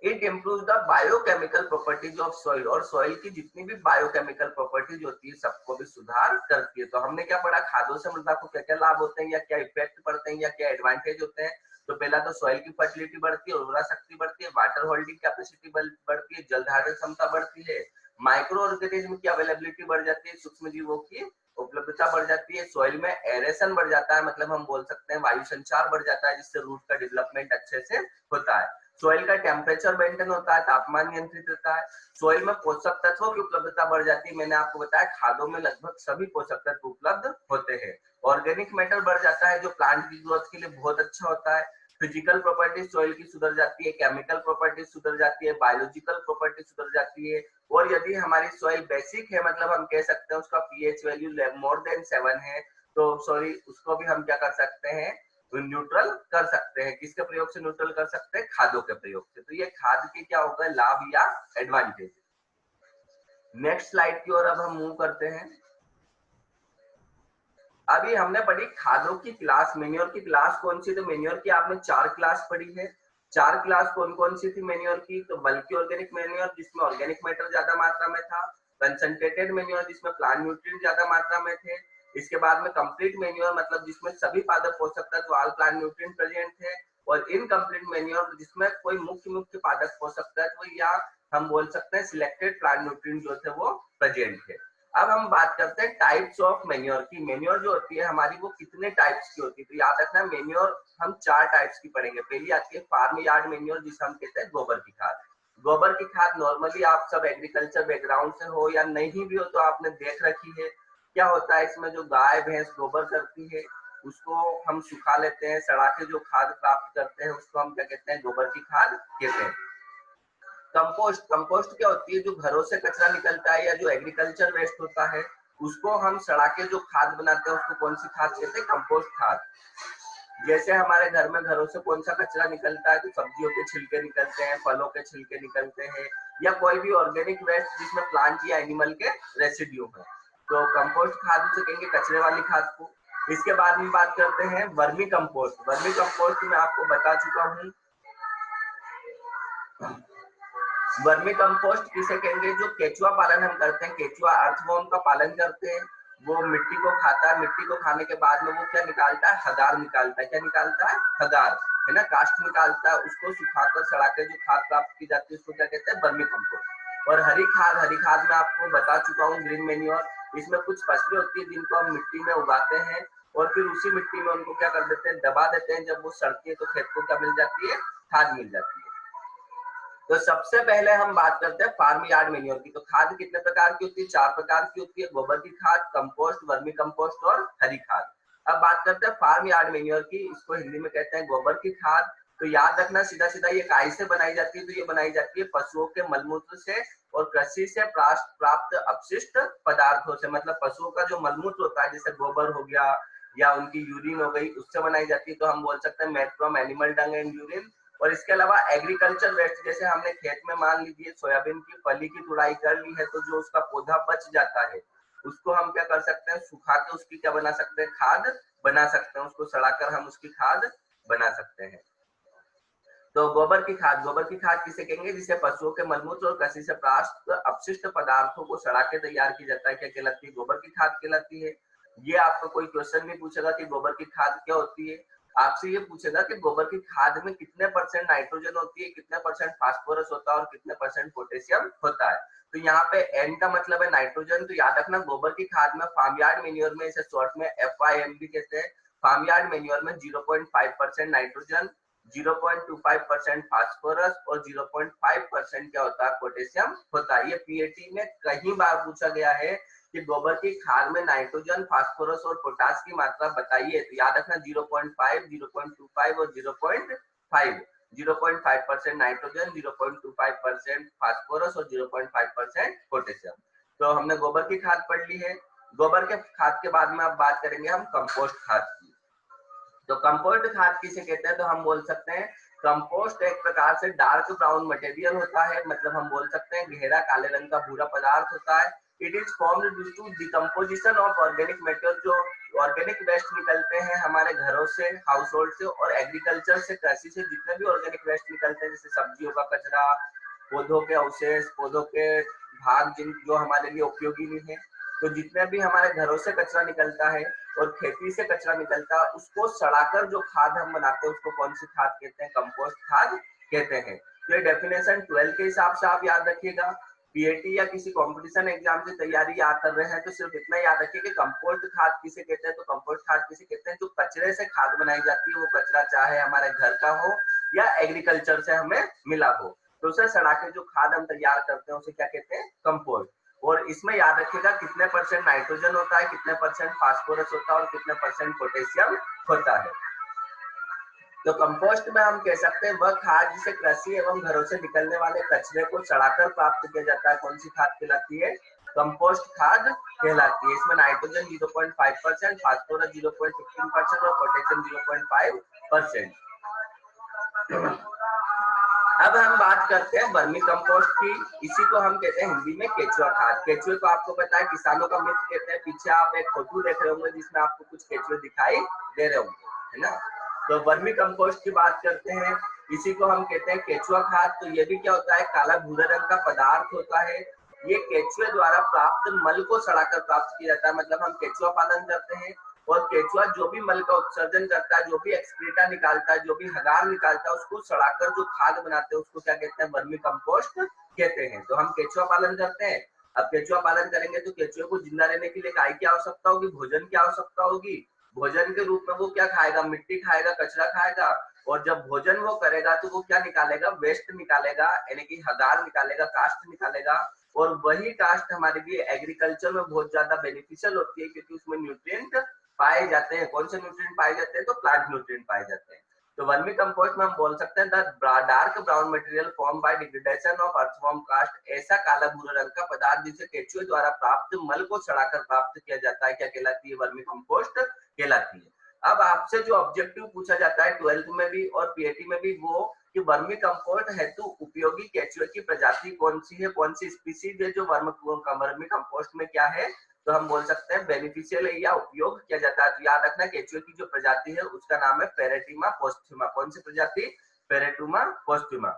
It improve the biochemical properties of soil, और सॉइल की जितनी भी बायोकेमिकल प्रॉपर्टीज होती है सबको भी सुधार करती है। तो हमने क्या पढ़ा, खादों से मृदा को क्या क्या लाभ होते हैं, या क्या इफेक्ट पड़ते हैं, या क्या एडवांटेज होते हैं। तो पहला तो सॉइल की फर्टिलिटी बढ़ती है, उर्वरा शक्ति बढ़ती है, वाटर होल्डिंग कैपेसिटी बढ़ती है, जल धारण क्षमता बढ़ती है, माइक्रो ऑर्गेनिज्म की अवेलेबिलिटी बढ़ जाती है, सूक्ष्म जीवों की उपलब्धता बढ़ जाती है, सॉइल में एरेशन बढ़ जाता है, मतलब हम बोल सकते हैं वायु संचार बढ़ जाता है, जिससे रूट का डेवलपमेंट अच्छे से होता है। सॉइल का टेम्परेचर मेंटेन होता है, तापमान नियंत्रित रहता है, सॉइल में पोषक तत्वों की उपलब्धता बढ़ जाती है। मैंने आपको बताया खादों में लगभग सभी पोषक तत्व उपलब्ध होते हैं। ऑर्गेनिक मैटर बढ़ जाता है जो प्लांट की ग्रोथ के लिए बहुत अच्छा होता है। फिजिकल प्रॉपर्टीज सॉइल की सुधर जाती है, केमिकल प्रॉपर्टीज सुधर जाती है, बायोलॉजिकल प्रॉपर्टीज सुधर जाती है। और यदि हमारी सॉइल बेसिक है, मतलब हम कह सकते हैं उसका पीएच वैल्यू मोर देन 7 है, तो सॉरी उसको भी हम क्या कर सकते हैं, न्यूट्रल कर सकते हैं। किसके प्रयोग से न्यूट्रल कर सकते हैं, खादों के प्रयोग से। तो ये खाद के क्या होगा, लाभ या एडवांटेज। नेक्स्ट स्लाइड की ओर अब हम मूव करते हैं। अभी हमने पढ़ी खादों की क्लास, मेन्योर की क्लास कौन सी, तो मेन्योर की आपने 4 क्लास पढ़ी है। 4 क्लास कौन कौन सी थी मेन्योर की, तो बल्कि ऑर्गेनिक मेन्योर जिसमें ऑर्गेनिक मैटर ज्यादा मात्रा में था, कंसंट्रेटेड मेन्योर जिसमें प्लांट न्यूट्रिएंट ज्यादा मात्रा में थे, इसके बाद में कंप्लीट मेन्योर मतलब जिसमें सभी पादप पोषक तत्व ऑल प्लांट न्यूट्रिएंट प्रेजेंट थे, और इनकम्प्लीट मेन्योर जिसमें कोई मुख्य पादप पोषक तत्व या हम बोल सकते हैं सिलेक्टेड प्लांट न्यूट्रिएंट जो थे वो प्रेजेंट थे। अब हम बात करते हैं टाइप्स ऑफ मेन्योर की। मेन्योर जो होती है हमारी वो कितने टाइप्स की होती है, तो याद रखना मेन्योर हम 4 टाइप्स की पढ़ेंगे। पहली आती है फार्म यार्ड मेन्योर, जिसे हम कहते हैं गोबर की खाद। गोबर की खाद नॉर्मली आप सब एग्रीकल्चर बैकग्राउंड से हो या नहीं भी हो तो आपने देख रखी है। क्या होता है इसमें, जो गाय भैंस गोबर करती है उसको हम सुखा लेते हैं, सड़ा के जो खाद प्राप्त करते हैं उसको हम क्या कहते हैं, गोबर की खाद कहते हैं। कंपोस्ट, कंपोस्ट क्या होती है, जो घरों से कचरा निकलता है या जो एग्रीकल्चर वेस्ट होता है उसको हम सड़ा के जो खाद बनाते हैं उसको कौन सी खाद कहते हैं, कंपोस्ट खाद। जैसे हमारे घर में घरों से कौन सा कचरा निकलता है, तो सब्जियों के छिलके निकलते हैं, फलों के छिलके निकलते हैं, या कोई भी ऑर्गेनिक वेस्ट जिसमें प्लांट या एनिमल के रेसिड्यू है, तो कंपोस्ट खाद उसे कहेंगे, कचरे वाली खाद को। इसके बाद में बात करते हैं वर्मी कंपोस्ट। वर्मी कंपोस्ट में आपको बता चुका हूँ, वर्मी कंपोस्ट किसे कहेंगे, जो केचुआ पालन हम करते हैं, केचुआ अर्थवर्म का पालन करते हैं, वो मिट्टी को खाता है, मिट्टी को खाने के बाद में वो क्या निकालता है, हगार निकालता है। क्या निकालता है, हगार, है ना, कास्ट निकालता है, उसको सुखाकर सड़ा के जो खाद प्राप्त की जाती है उसको क्या कहते हैं, वर्मी कंपोस्ट। और हरी खाद, हरी खाद में आपको बता चुका हूँ ग्रीन मेन्योर, इसमें कुछ फसलें होती है जिनको हम मिट्टी में उगाते हैं और फिर उसी मिट्टी में उनको क्या कर देते हैं, दबा देते हैं, जब वो सड़ती है तो खेत को क्या मिल जाती है, खाद मिल जाती है। तो सबसे पहले हम बात करते हैं फार्म यार्ड मेन्योर की। तो खाद कितने प्रकार की होती है, 4 प्रकार की होती है, गोबर की खाद, कंपोस्ट, वर्मी कंपोस्ट और हरी खाद। अब बात करते हैं फार्म यार्ड मेन्योर की, इसको हिंदी में कहते हैं गोबर की खाद। तो याद रखना सीधा सीधा ये काय से बनाई जाती है, तो ये बनाई जाती है पशुओं के मलमूत्र से और कृषि से प्राप्त अपशिष्ट पदार्थों से। मतलब पशुओं का जो मलमूत्र होता है जैसे गोबर हो गया या उनकी यूरिन हो गई, उससे बनाई जाती है। तो हम बोल सकते हैं made from animal Dang and urine. और इसके अलावा एग्रीकल्चर वेस्ट, जैसे हमने खेत में मान लीजिए सोयाबीन की फली की तुड़ाई कर ली है, तो जो उसका पौधा बच जाता है उसको हम क्या कर सकते हैं, सुखा के उसकी क्या बना सकते हैं, खाद बना सकते हैं। उसको सड़ाकर हम उसकी खाद बना सकते हैं। तो गोबर की खाद किसे कहेंगे, जिसे पशुओं के मलमूत्र और कृषि से प्राप्त अपशिष्ट पदार्थों को सड़ा के तैयार की जाता है, क्या कहलाती है, गोबर की खाद कहलाती है। ये आपको कोई क्वेश्चन भी पूछेगा कि गोबर की खाद क्या होती है, आपसे ये पूछेगा कि गोबर की खाद में कितने परसेंट नाइट्रोजन होती है, कितने परसेंट फास्फोरस होता है और कितने परसेंट पोटेशियम होता है। तो यहाँ पे एन का मतलब है नाइट्रोजन। तो याद रखना गोबर की खाद में फार्म यार्ड मेन्योर में, इसे शॉर्ट में FYM भी कहते हैं, फार्म यार्ड मेन्योर में 0.5% नाइट्रोजन, 0.25% फास्फोरस और 0.5% क्या होता है, पोटेशियम होता है। ये पीएटी में कई बार पूछा गया है कि गोबर की खाद में नाइट्रोजन, फास्फोरस और पोटास की मात्रा बताइए। तो याद रखना 0.5, 0.25 और 0.5। 0.5% नाइट्रोजन, 0.25% फास्फोरस और 0.5% पोटेशियम। तो हमने गोबर की खाद पढ़ ली है। गोबर के खाद के बाद में अब बात करेंगे हम कंपोस्ट खाद की। तो कंपोस्ट खाद किसे कहते हैं, तो हम बोल सकते हैं कंपोस्ट एक प्रकार से डार्क ब्राउन मटेरियल होता है। मतलब हम बोल सकते हैं गहरा काले रंग का भूरा पदार्थ होता है। It is formed due to decomposition of organic material. जो ऑर्गेनिक वेस्ट निकलते हैं हमारे घरों से, हाउस होल्ड से और एग्रीकल्चर से, कृषि से जितने भी ऑर्गेनिक वेस्ट निकलते हैं, जैसे सब्जियों का कचरा, पौधों के अवशेष, पौधों के भाग जिन जो हमारे लिए उपयोगी नहीं है, तो जितने भी हमारे घरों से कचरा निकलता है और खेती से कचरा निकलता है, उसको सड़ाकर जो खाद हम बनाते हैं उसको कौन सी खाद कहते हैं, कंपोस्ट खाद कहते हैं। तो ये डेफिनेशन 12 के हिसाब से आप याद रखिएगा। पीएटी या किसी कंपटीशन एग्जाम की तैयारी याद कर रहे हैं तो सिर्फ इतना याद रखिए कि कंपोस्ट खाद किसे कहते हैं। तो कंपोस्ट खाद किसे कहते हैं, जो कचरे से खाद बनाई जाती है, वो कचरा चाहे हमारे घर का हो या एग्रीकल्चर से हमें मिला हो, तो उसे सड़ा के जो खाद हम तैयार करते हैं उसे क्या कहते हैं, कंपोस्ट। और इसमें याद रखिएगा कितने परसेंट नाइट्रोजन होता है, कितने परसेंट फास्फोरस होता है और कितने परसेंट पोटेशियम होता है। तो कंपोस्ट में हम कह सकते हैं वह खाद जिसे कृषि एवं घरों से निकलने वाले कचरे को सड़ाकर प्राप्त किया जाता है। कौन सी खाद कहलाती है, कंपोस्ट खाद कहलाती है। इसमें नाइट्रोजन 0.5%, फास्फोरस 0.15% और पोटेशियम 0.5%। अब हम बात करते हैं वर्मी कंपोस्ट की। इसी को हम कहते हैं हिंदी में केचुआ खाद। केचुए को आपको पता है किसानों का मित्र कहते हैं। पीछे आप एक फोटो देख रहे होंगे जिसमें आपको कुछ केचुए दिखाई दे रहे होंगे, है ना। तो वर्मी कंपोस्ट की बात करते हैं, इसी को हम कहते हैं केचुआ खाद। तो ये भी क्या होता है, काला भूरे रंग का पदार्थ होता है। ये केचुए द्वारा प्राप्त मल को सड़ाकर प्राप्त किया जाता है। मतलब हम केचुआ पालन करते हैं और केचुआ जो भी मल का उत्सर्जन करता है, जो भी एक्सक्रीटा निकालता है, जो भी हगार निकालता है, उसको सड़ाकर जो खाद बनाते हैं उसको क्या कहते हैं, वर्मी कंपोस्ट कहते हैं। तो हम केचुआ पालन करते हैं। अब केचुआ पालन करेंगे तो केचुए को जिंदा रहने के लिए काय की आवश्यकता होगी, भोजन की आवश्यकता होगी। भोजन के रूप में वो क्या खाएगा, मिट्टी खाएगा, कचरा खाएगा। और जब भोजन वो करेगा तो वो क्या निकालेगा, वेस्ट निकालेगा, यानी कि हगार निकालेगा, कास्ट निकालेगा। और वही कास्ट हमारे लिए एग्रीकल्चर में बहुत ज्यादा बेनिफिशियल होती है, क्योंकि उसमें न्यूट्रिएंट पाए जाते हैं। कौन से न्यूट्रिएंट पाए जाते हैं, तो प्लांट न्यूट्रिएंट पाए जाते हैं। तो वर्मी कंपोस्ट में हम बोल सकते हैं dark brown material form by degradation of earthworm cast. ऐसा काला भूरा रंग का पदार्थ जिसे केचुए द्वारा प्राप्त मल को सड़ाकर प्राप्त किया जाता है, क्या कहलाती है, वर्मी कंपोस्ट कहलाती है। अब आपसे जो ऑब्जेक्टिव पूछा जाता है 12th में भी और पीएटी में भी, वो कि वर्मी कंपोस्ट हेतु उपयोगी केचुए की प्रजाति कौन सी है, कौन सी स्पीसीज है जो वर्मी कंपोस्ट में क्या है, तो हम बोल सकते हैं बेनिफिशियल या उपयोग किया जाता है। तो याद रखना केचुए की जो प्रजाति है उसका नाम है पेरेटिमा पोस्ट्यूमा। कौन सी प्रजाति, पेरेटिमा पोस्ट्यूमा।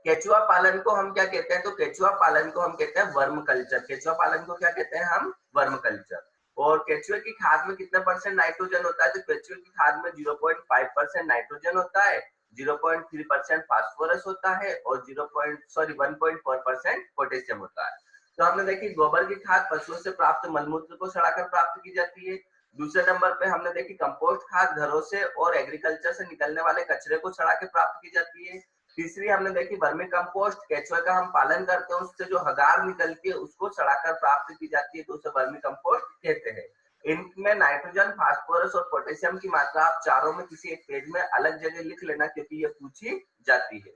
केचुआ पालन को हम क्या कहते हैं, तो केचुआ पालन को हम कहते हैं वर्म कल्चर। केचुआ पालन को क्या कहते हैं हम, वर्म कल्चर। और केचुए की खाद में कितने परसेंट नाइट्रोजन होता है, तो केचुए की खाद में 0.5% नाइट्रोजन होता है, 0.3% फास्फोरस होता है और 1.4% पोटेशियम होता है। तो हमने देखी गोबर की खाद पशुओं से प्राप्त मलमूत्र को सड़ाकर प्राप्त की जाती है। दूसरे नंबर पे हमने देखी कंपोस्ट खाद घरों से और एग्रीकल्चर से निकलने वाले कचरे को सड़ा के प्राप्त की जाती है। तीसरी हमने देखी वर्मी कंपोस्ट, केचुए का हम पालन करते हैं, उससे जो हगार निकलती है उसको सड़ाकर प्राप्त की जाती है, तो उसे वर्मी कंपोस्ट कहते हैं। इनमें नाइट्रोजन, फास्फोरस और पोटेशियम की मात्रा आप चारों में किसी एक पेज में अलग जगह लिख लेना, क्योंकि ये पूछी जाती है।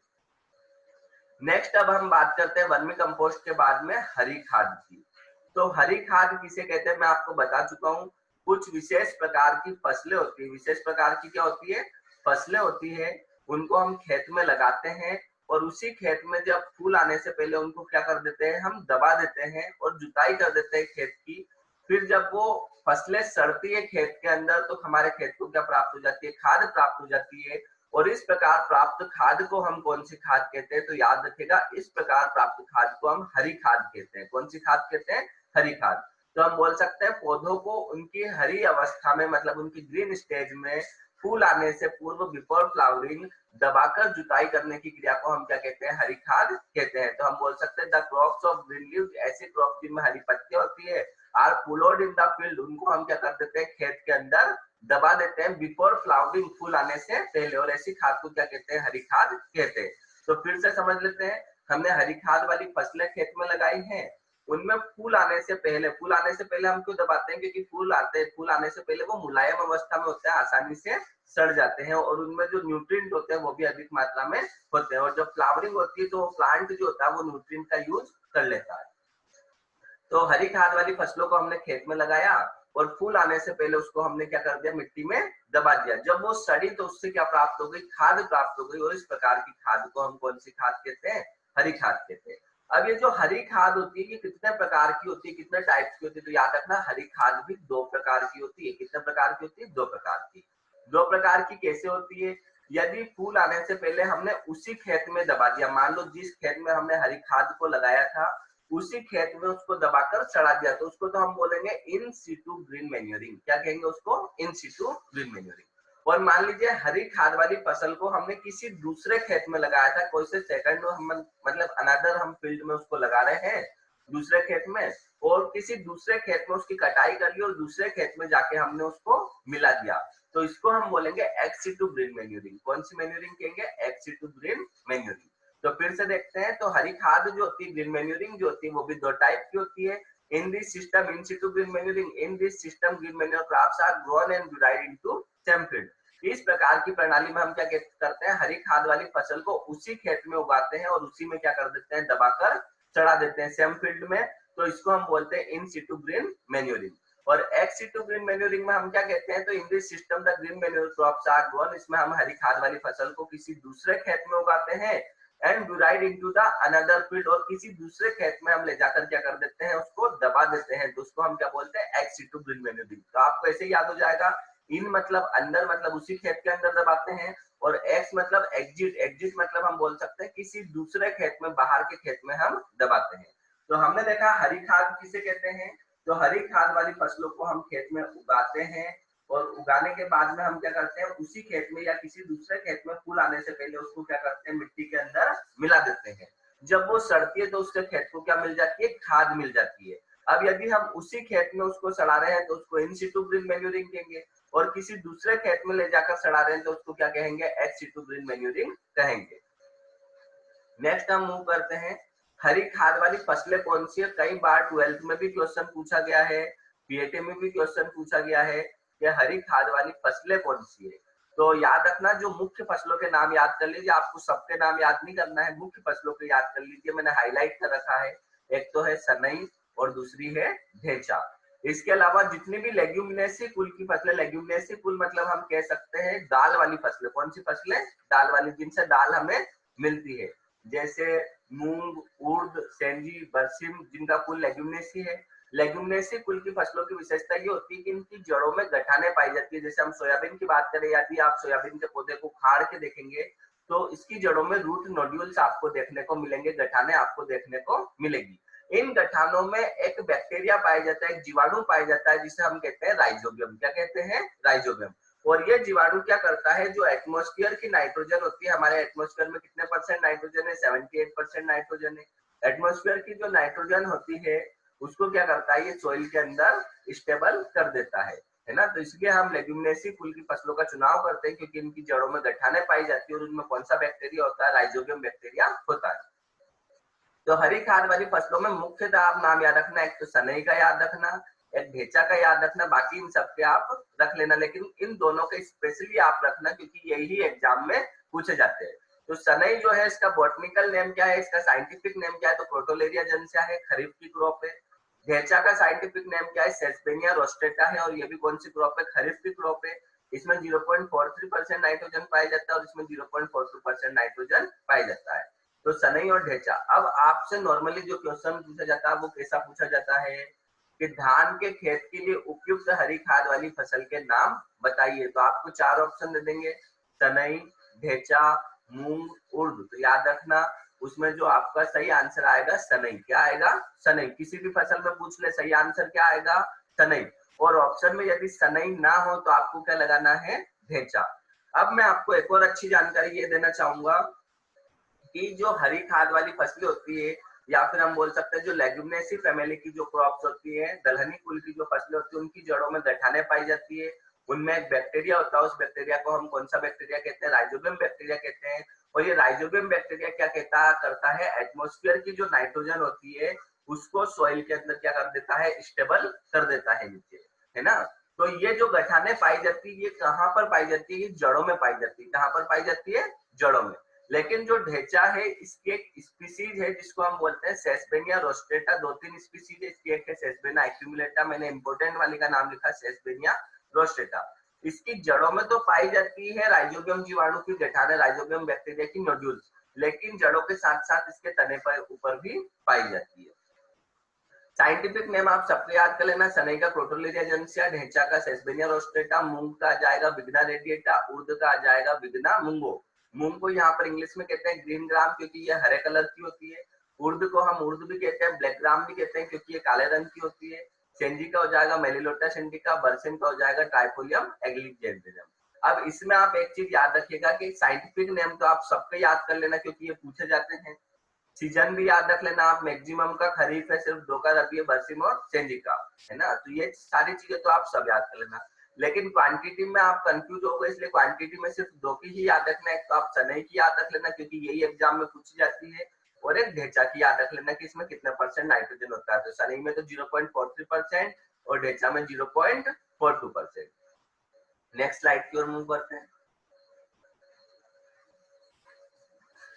नेक्स्ट अब हम बात करते हैं वर्मी कंपोस्ट के बाद में हरी खाद की। तो हरी खाद किसे कहते हैं मैं आपको बता चुका हूँ। कुछ विशेष प्रकार की फसलें होती है, विशेष प्रकार की क्या होती है, फसलें होती है, उनको हम खेत में लगाते हैं और उसी खेत में जब फूल आने से पहले उनको क्या कर देते हैं, हम दबा देते हैं और जुताई कर देते हैं खेत की। फिर जब वो फसलें सड़ती है खेत के अंदर तो हमारे खेत को क्या प्राप्त हो जाती है, खाद प्राप्त हो जाती है। और इस प्रकार प्राप्त खाद को हम कौन सी खाद कहते हैं, तो याद रखिएगा इस प्रकार प्राप्त खाद को हम हरी खाद कहते हैं। कौन सी खाद कहते हैं, हरी खाद। तो हम बोल सकते हैं पौधों को उनकी हरी अवस्था में, मतलब उनकी ग्रीन स्टेज में फूल आने से पूर्व, बिफोर फ्लावरिंग, दबाकर जुताई करने की क्रिया को हम क्या कहते हैं, हरी खाद कहते हैं। तो हम बोल सकते हैं the crops of green leaves, ऐसे क्रॉप जिनमें हरी पत्तियां होती है, आर पुलोड इन द फील्ड, उनको हम क्या कर देते हैं, खेत के अंदर दबा देते हैं बिफोर फ्लावरिंग, फूल आने से पहले। और ऐसी खाद को क्या कहते हैं, हरी खाद कहते हैं। तो फिर से समझ लेते हैं, हमने हरी खाद वाली फसलें खेत में लगाई हैं, उनमें फूल आने से पहले, फूल आने से पहले हम क्यों दबाते हैं, क्योंकि फूल आते हैं, फूल आने से पहले वो मुलायम अवस्था में होते हैं, आसानी से सड़ जाते हैं और उनमें जो न्यूट्रिएंट होते हैं वो भी अधिक मात्रा में होते हैं। और जब फ्लावरिंग होती है तो प्लांट जो होता है वो न्यूट्रिएंट का यूज कर लेता है। तो हरी खाद वाली फसलों को हमने खेत में लगाया और फूल आने से पहले उसको हमने क्या कर दिया, मिट्टी में दबा दिया। जब वो सड़ी तो उससे क्या प्राप्त हो गई, खाद प्राप्त हो गई। और इस प्रकार की खाद को हम कौन सी खाद कहते हैं, हरी खाद कहते हैं। अब ये जो हरी खाद होती है ये कितने प्रकार की होती है, कितने टाइप की होती है, तो याद रखना हरी खाद भी 2 प्रकार की होती है। कितने प्रकार की होती है, 2 प्रकार की। 2 प्रकार की कैसे होती है, यदि फूल आने से पहले हमने उसी खेत में दबा दिया, मान लो जिस खेत में हमने हरी खाद को लगाया था उसी खेत में उसको दबाकर सड़ा दिया, तो उसको तो हम बोलेंगे इन सीटू ग्रीन मैन्योरिंग। क्या कहेंगे उसको, इन सीटू ग्रीन मैन्योरिंग। और मान लीजिए हरी खाद वाली फसल को हमने किसी दूसरे खेत में लगाया था, कोई से सेकंड हम मतलब अनदर हम फील्ड में उसको लगा रहे हैं दूसरे खेत में, और किसी दूसरे खेत में उसकी कटाई कर ली और दूसरे खेत में जाके हमने उसको मिला दिया, तो इसको हम बोलेंगे एक्स-सीटू ग्रीन मैन्योरिंग। कौन सी मैन्योरिंग कहेंगे, एक्स-सीटू ग्रीन मैन्योरिंग। तो फिर से देखते हैं, तो हरी खाद जो होती है, ग्रीन मैन्योरिंग जो होती है, वो भी 2 टाइप की होती है। In this system in situ green manuring, in this system green manure crops are grown and divided into same field. इस प्रकार की प्रणाली में हम क्या करते हैं, हरी खाद वाली फसल को उसी खेत में उगाते हैं और उसी में क्या कर देते हैं, दबाकर चढ़ा देते हैं सेम फील्ड में। तो इसको हम बोलते हैं इन सिटू ग्रीन मैन्योरिंग। और एक्स सिटू ग्रीन मैन्योरिंग में हम क्या कहते हैं, तो in this system the green manure crops are grown, इसमें हम हरी खाद वाली फसल को किसी दूसरे खेत में उगाते हैं and divide into the another field, और किसी दूसरे खेत में हम ले जाकर क्या कर देते हैं, उसको दबा देते हैं। तो उसको हम क्या बोलते हैं, एक्स सिटू ग्रीन मैन्योरिंग। तो आपको ऐसे याद हो जाएगा, इन मतलब अंदर, मतलब उसी खेत के अंदर दबाते हैं, और एक्स मतलब एग्जिट, एग्जिट मतलब हम बोल सकते हैं किसी दूसरे खेत में, बाहर के खेत में हम दबाते हैं। तो हमने देखा हरी खाद किसे कहते हैं, तो हरी खाद वाली फसलों को हम खेत में उगाते हैं और उगाने के बाद में हम क्या करते हैं, उसी खेत में या किसी दूसरे खेत में फूल आने से पहले उसको क्या करते हैं, मिट्टी के अंदर मिला देते हैं। जब वो सड़ती है तो उससे खेत को क्या मिल जाती है, खाद मिल जाती है। अब यदि हम उसी खेत में उसको सड़ा रहे हैं तो उसको इन सिटू ग्रीन मैन्योरिंग कहेंगे, और किसी दूसरे खेत में ले जाकर सड़ा रहे हैं तो उसको क्या कहेंगे, एक्स सिटू ग्रीन मैन्योरिंग कहेंगे। नेक्स्ट हम मूव करते हैं, हरी खाद वाली फसलें कौन सी है। कई बार 12th में भी क्वेश्चन पूछा गया है, पीएटी में भी क्वेश्चन पूछा गया है कि हरी खाद वाली फसलें कौन सी है। तो याद रखना, जो मुख्य फसलों के नाम याद कर लीजिए, आपको सबके नाम याद नहीं करना है, मुख्य फसलों के याद कर लीजिए। मैंने हाईलाइट कर रखा है, एक तो है सनई और दूसरी है ढेंचा। इसके अलावा जितनी भी लेग्यूमिनेसी कुल की फसलें, लेग्यूमिनेसी कुल मतलब हम कह सकते हैं दाल वाली फसलें। कौन सी फसलें, दाल वाली, जिनसे दाल हमें मिलती है, जैसे मूंग, उर्द, सेंजी, बरसिम, जिनका कुल लेग्यूमिनेसी है। लेग्यूमिनेसी कुल की फसलों की विशेषता ये होती है कि इनकी जड़ों में गठाने पाई जाती है। जैसे हम सोयाबीन की बात करें, यदि आप सोयाबीन के पौधे को उखाड़ के देखेंगे तो इसकी जड़ों में रूट नोड्यूल्स आपको देखने को मिलेंगे, गठाने आपको देखने को मिलेगी। इन गठानों में एक बैक्टीरिया पाया जाता है, एक जीवाणु पाया जाता है, जिसे हम कहते हैं राइजोबियम। क्या कहते हैं, राइजोबियम। और ये जीवाणु क्या करता है, जो एटमॉस्फेयर की नाइट्रोजन होती है, हमारे एटमॉस्फेयर में कितने परसेंट नाइट्रोजन है, 78% नाइट्रोजन है। एटमॉस्फेयर की जो नाइट्रोजन होती है उसको क्या करता है, ये सॉइल के अंदर स्टेबल कर देता है ना। तो इसलिए हम लेग्यूमिनेसी कुल की फसलों का चुनाव करते हैं, क्योंकि इनकी जड़ों में गठाने पाई जाती है और उनमें कौन सा बैक्टीरिया होता है, राइजोबियम बैक्टीरिया होता है। तो हरी खाद वाली फसलों में मुख्यतः आप नाम याद रखना, एक तो सनई का याद रखना, एक ढेंचा का याद रखना, बाकी इन सबके आप रख लेना, लेकिन इन दोनों के स्पेशली आप रखना क्योंकि यही एग्जाम में पूछे जाते हैं। तो सनई जो है इसका बॉटनिकल नेम क्या है, इसका साइंटिफिक नेम क्या है, तो क्रोटोलेरिया जेनेसिया है, खरीफ की क्रॉप है। ढेंचा का साइंटिफिक नेम क्या है, सेसपेनिया रोस्टेटा है, और ये भी कौन सी क्रॉप है, खरीफ की क्रॉप है। इसमें 0.43% नाइट्रोजन पाया जाता है और इसमें 0.42% नाइट्रोजन पाया जाता है। तो सनई और ढेंचा। अब आपसे नॉर्मली जो क्वेश्चन पूछा जाता है वो कैसा पूछा जाता है कि धान के खेत के लिए उपयुक्त हरी खाद वाली फसल के नाम बताइए। तो आपको 4 ऑप्शन दे देंगे, सनई, ढेंचा, मूंग, उर्द। तो याद रखना उसमें जो आपका सही आंसर आएगा सनई। क्या आएगा, सनई। किसी भी फसल में पूछ ले सही आंसर क्या आएगा, सनई। और ऑप्शन में यदि सनई ना हो तो आपको क्या लगाना है, ढेंचा। अब मैं आपको एक और अच्छी जानकारी ये देना चाहूंगा कि जो हरी खाद वाली फसलें होती है, या फिर हम बोल सकते हैं जो लेग्यूमिनेसी फैमिली की जो क्रॉप्स होती है, दलहनी कुल की जो फसलें होती है, उनकी जड़ों में गठाने पाई जाती है। उनमें एक बैक्टीरिया होता है, उस बैक्टीरिया को हम कौन सा बैक्टीरिया कहते हैं, राइजोबियम बैक्टीरिया कहते हैं। और ये राइजोबियम बैक्टीरिया क्या करता है, एटमॉस्फेयर की जो नाइट्रोजन होती है उसको सॉइल के अंदर क्या कर देता है, स्टेबल कर देता है नीचे, है ना। तो ये जो गठाने पाई जाती है ये कहाँ पर पाई जाती है, ये जड़ों में पाई जाती है। कहाँ पर पाई जाती है, जड़ों में। लेकिन जो ढेंचा है इसकी एक स्पीसीज है जिसको हम बोलते हैं सेसपेनिया रोस्टेटा। 2-3 स्पीसीज है इसकी, एक है सेसपेनिया एक्यूमुलेटा, मैंने इंपोर्टेंट वाली का नाम लिखा सेसपेनिया रोस्टेटा। इसकी जड़ों में तो पाई जाती है राइजोबियम जीवाणु की गठाने, राइजोबियम बैक्टीरिया की नोड्यूल्स, लेकिन जड़ों के साथ साथ इसके तने पर ऊपर भी पाई जाती है। साइंटिफिक नेम आप सबको याद कर लेना, सनई का क्रोटोलेरिया जेनेसिया, ढेंचा का सेसपेनिया रोस्टेटा, मूंग का आ जाएगा विग्ना रेडिएटा, उर्द का आ जाएगा विग्ना मुंगो। मूंग को यहाँ पर इंग्लिश में कहते हैं ग्रीन ग्राम क्योंकि ये हरे कलर की होती है। उर्द को हम उर्द भी कहते हैं, ब्लैक ग्राम भी कहते हैं क्योंकि ये काले रंग की होती है। सेंजी का हो जाएगा मेलिलोटा सेंडिका, बरसिन का हो जाएगा ट्राइफोलियम एग्लिजेंड्रियम। अब इसमें आप एक चीज याद रखिएगा कि साइंटिफिक नेम तो आप सबके याद कर लेना क्योंकि ये पूछे जाते हैं। सीजन भी याद रख लेना आप, मैक्सिमम का खरीफ है, सिर्फ 2 का रबी है, बरसिम और सेंजी का, है ना। तो ये सारी चीजें तो आप सब याद कर लेना। लेकिन क्वांटिटी में आप कंफ्यूज हो गए, इसलिए क्वांटिटी में सिर्फ 2 की ही याद रखना है। तो आप सनई की याद रख लेना क्योंकि यही एग्जाम में पूछी जाती है, और एक ढेंचा की याद रख लेना कि इसमें कितना परसेंट नाइट्रोजन होता है। तो सनई में तो 0.43% और ढेंचा में 0.42%। नेक्स्ट स्लाइड की ओर मूव करते हैं।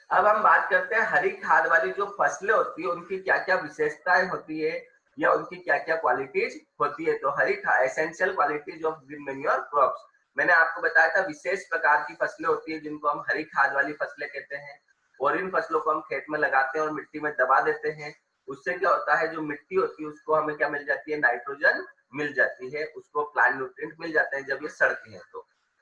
अब हम बात करते हैं हरी खाद वाली जो फसलें होती है उनकी क्या क्या विशेषताएं होती है या उनकी क्या क्या क्वालिटीज होती है। तो हरी essential qualities of green manure crops, मैंने आपको बताया था विशेष प्रकार की फसलें होती है जिनको हम हरी खाद वाली फसलें कहते हैं। और इन फसलों को हम खेत में लगाते हैं और मिट्टी में दबा देते हैं। उससे क्या होता है, जो मिट्टी होती है उसको हमें क्या मिल जाती है, नाइट्रोजन मिल जाती है, उसको प्लांट न्यूट्रिएंट मिल जाते हैं जब ये सड़ती है।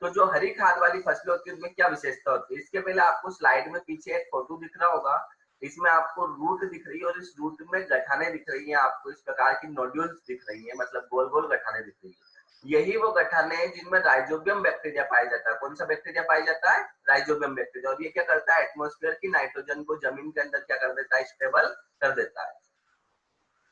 तो जो हरी खाद वाली फसलें होती है उनमें क्या विशेषता होती है, इसके पहले आपको स्लाइड में पीछे एक फोटो दिख रहा होगा। इसमें आपको रूट दिख रही है और इस रूट में गठाने दिख रही है, आपको इस प्रकार की नोड्यूल्स दिख रही है, मतलब गोल गोल गठाने दिख रही है। यही वो गठाने हैं जिनमें राइजोबियम बैक्टीरिया पाया जाता है। कौन सा बैक्टीरिया पाया जाता है, राइजोबियम बैक्टीरिया। और ये क्या करता है, एटमॉस्फेयर की नाइट्रोजन को जमीन के अंदर क्या कर देता है, स्टेबल कर देता है।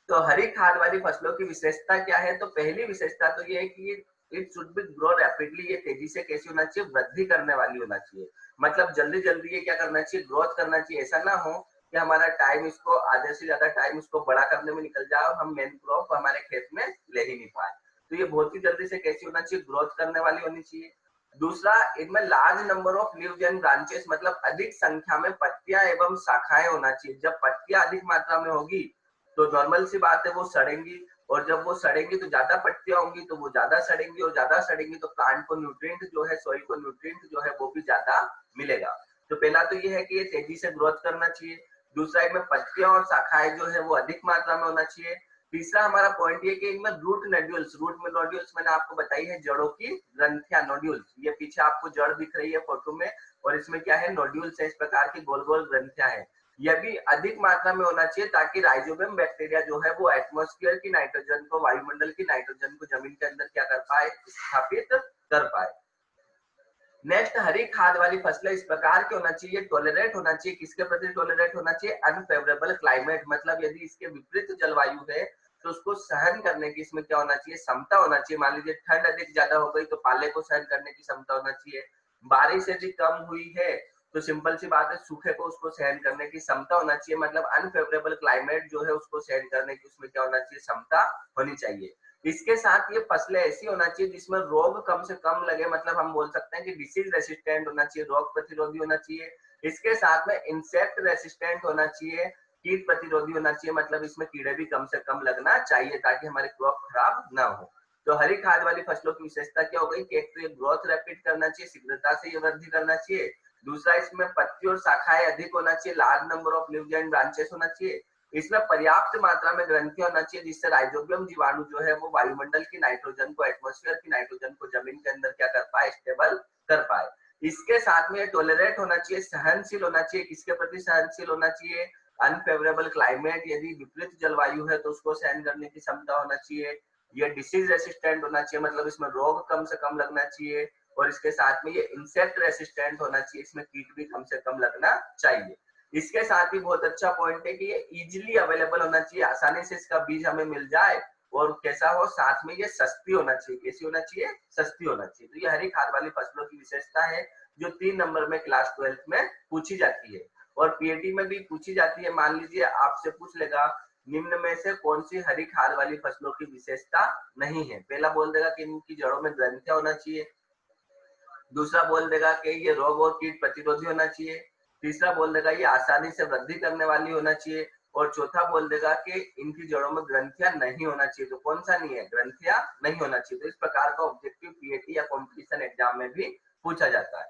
तो हरी खाद वाली फसलों की विशेषता क्या है, तो पहली विशेषता तो ये है कि it should be grow rapidly. ये तेजी से कैसी होना चाहिए, वृद्धि करने वाली होना चाहिए। मतलब जल्दी जल्दी ये क्या करना चाहिए, ग्रोथ करना चाहिए। ऐसा ना हो कि हमारा टाइम इसको आधे से ज्यादा टाइम इसको बड़ा करने में निकल जाए और हम मेन क्रॉप हमारे खेत में ले ही नहीं पाए। तो ये बहुत ही जल्दी से कैसी होना चाहिए, ग्रोथ करने वाली होनी चाहिए। दूसरा, इनमें large number of leaves and branches, मतलब अधिक संख्या में पत्तियां एवं शाखाएं होना चाहिए। जब पत्तियां अधिक मात्रा में होगी तो नॉर्मल सी बात है वो सड़ेंगी, और जब वो सड़ेंगी तो ज्यादा पत्तियां होंगी तो वो ज्यादा सड़ेंगी, और ज्यादा सड़ेंगी तो प्लांट को न्यूट्रिएंट जो है, सॉइल को न्यूट्रिएंट जो है वो भी ज्यादा मिलेगा। तो पहला तो ये है कि ये तेजी से ग्रोथ करना चाहिए। दूसरा, इनमें पत्तियां और शाखाएं जो है वो अधिक मात्रा में होना चाहिए। तीसरा हमारा पॉइंट ये कि इनमें रूट नोड्यूल्स, रूट में नोड्यूल्स मैंने आपको बताई है जड़ों की ग्रंथियां, नोड्यूल्स। ये पीछे आपको जड़ दिख रही है फोटो में, और इसमें क्या है, नोड्यूल्स है, इस प्रकार की गोल गोल ग्रंथियां हैं। यह भी अधिक मात्रा में होना चाहिए ताकि राइजोबियम बैक्टीरिया जो है वो एटमॉस्फेयर की नाइट्रोजन को, वायुमंडल की नाइट्रोजन को जमीन के अंदर क्या कर पाए, स्थापित कर पाए। नेक्स्ट, हरी खाद वाली फसलें इस प्रकार की होना चाहिए, टॉलरेट होना चाहिए। किसके प्रति टॉलरेट होना चाहिए, अनफेवरेबल क्लाइमेट, मतलब यदि इसके विपरीत जलवायु है तो उसको सहन करने की इसमें क्या होना चाहिए, क्षमता होना चाहिए। मान लीजिए ठंड अधिक ज्यादा हो गई तो पाले को सहन करने की क्षमता होना चाहिए। बारिश यदि कम हुई है तो सिंपल सी बात है, सूखे को उसको सहन करने की क्षमता होना चाहिए, मतलब अनफेवरेबल क्लाइमेट जो है उसको सहन करने की उसमें क्या होना चाहिए, क्षमता होनी चाहिए। इसके साथ ये फसलें ऐसी होना चाहिए जिसमें रोग कम से कम लगे, मतलब हम बोल सकते हैं कि डिसीज रेसिस्टेंट होना चाहिए, रोग प्रतिरोधी होना चाहिए। इसके साथ में इंसेक्ट रेसिस्टेंट होना चाहिए, कीट प्रतिरोधी होना चाहिए, मतलब इसमें कीड़े भी कम से कम लगना चाहिए ताकि हमारी क्रॉप खराब ना हो। तो हरी खाद वाली फसलों की विशेषता क्या हो गई कि एक तो ये ग्रोथ रैपिड करना चाहिए, शीघ्रता से ये वृद्धि करना चाहिए। दूसरा, इसमें पत्ती और शाखाएं अधिक होना चाहिए, large number of leaves and branches होना चाहिए। इसमें पर्याप्त मात्रा में ग्रंथियां होना चाहिए जिससे राइजोबियम जीवाणु जो है वो वायुमंडल की नाइट्रोजन को, एटमॉस्फेयर की नाइट्रोजन को जमीन के अंदर क्या कर पाए, स्टेबल कर पाए। इसके साथ में टॉलरेट होना चाहिए, सहनशील होना चाहिए। किसके प्रति सहनशील होना चाहिए, अनफेवरेबल क्लाइमेट, यदि विपरीत जलवायु है तो उसको सहन करने की क्षमता होना चाहिए। ये डिसीज रेसिस्टेंट होना चाहिए, मतलब इसमें रोग कम से कम लगना चाहिए। और इसके साथ में ये इंसेक्ट रेसिस्टेंट होना चाहिए, इसमें कीट भी कम से कम लगना चाहिए। इसके साथ ही बहुत अच्छा पॉइंट है कि ये इजीली अवेलेबल होना चाहिए, आसानी से इसका बीज हमें मिल जाए। और कैसा हो, साथ में ये सस्ती होना चाहिए। कैसी होना चाहिए, सस्ती होना चाहिए। तो ये हरी खाद वाली फसलों की विशेषता है जो 3 नंबर में क्लास 12 में पूछी जाती है और पीएटी में भी पूछी जाती है। मान लीजिए आपसे पूछ लेगा निम्न में से कौन सी हरी खाद वाली फसलों की विशेषता नहीं है। पहला बोल देगा कि इनकी जड़ों में ग्रंथियां होना चाहिए। दूसरा बोल देगा कि ये रोग और कीट प्रतिरोधी होना चाहिए। तीसरा बोल देगा ये आसानी से वृद्धि करने वाली होना चाहिए। और चौथा बोल देगा कि इनकी जड़ों में ग्रंथियां नहीं होना चाहिए। तो कौन सा नहीं है, ग्रंथियां नहीं होना चाहिए। तो इस प्रकार का ऑब्जेक्टिव पीएटी या कॉम्पिटिशन एग्जाम में भी पूछा जाता है।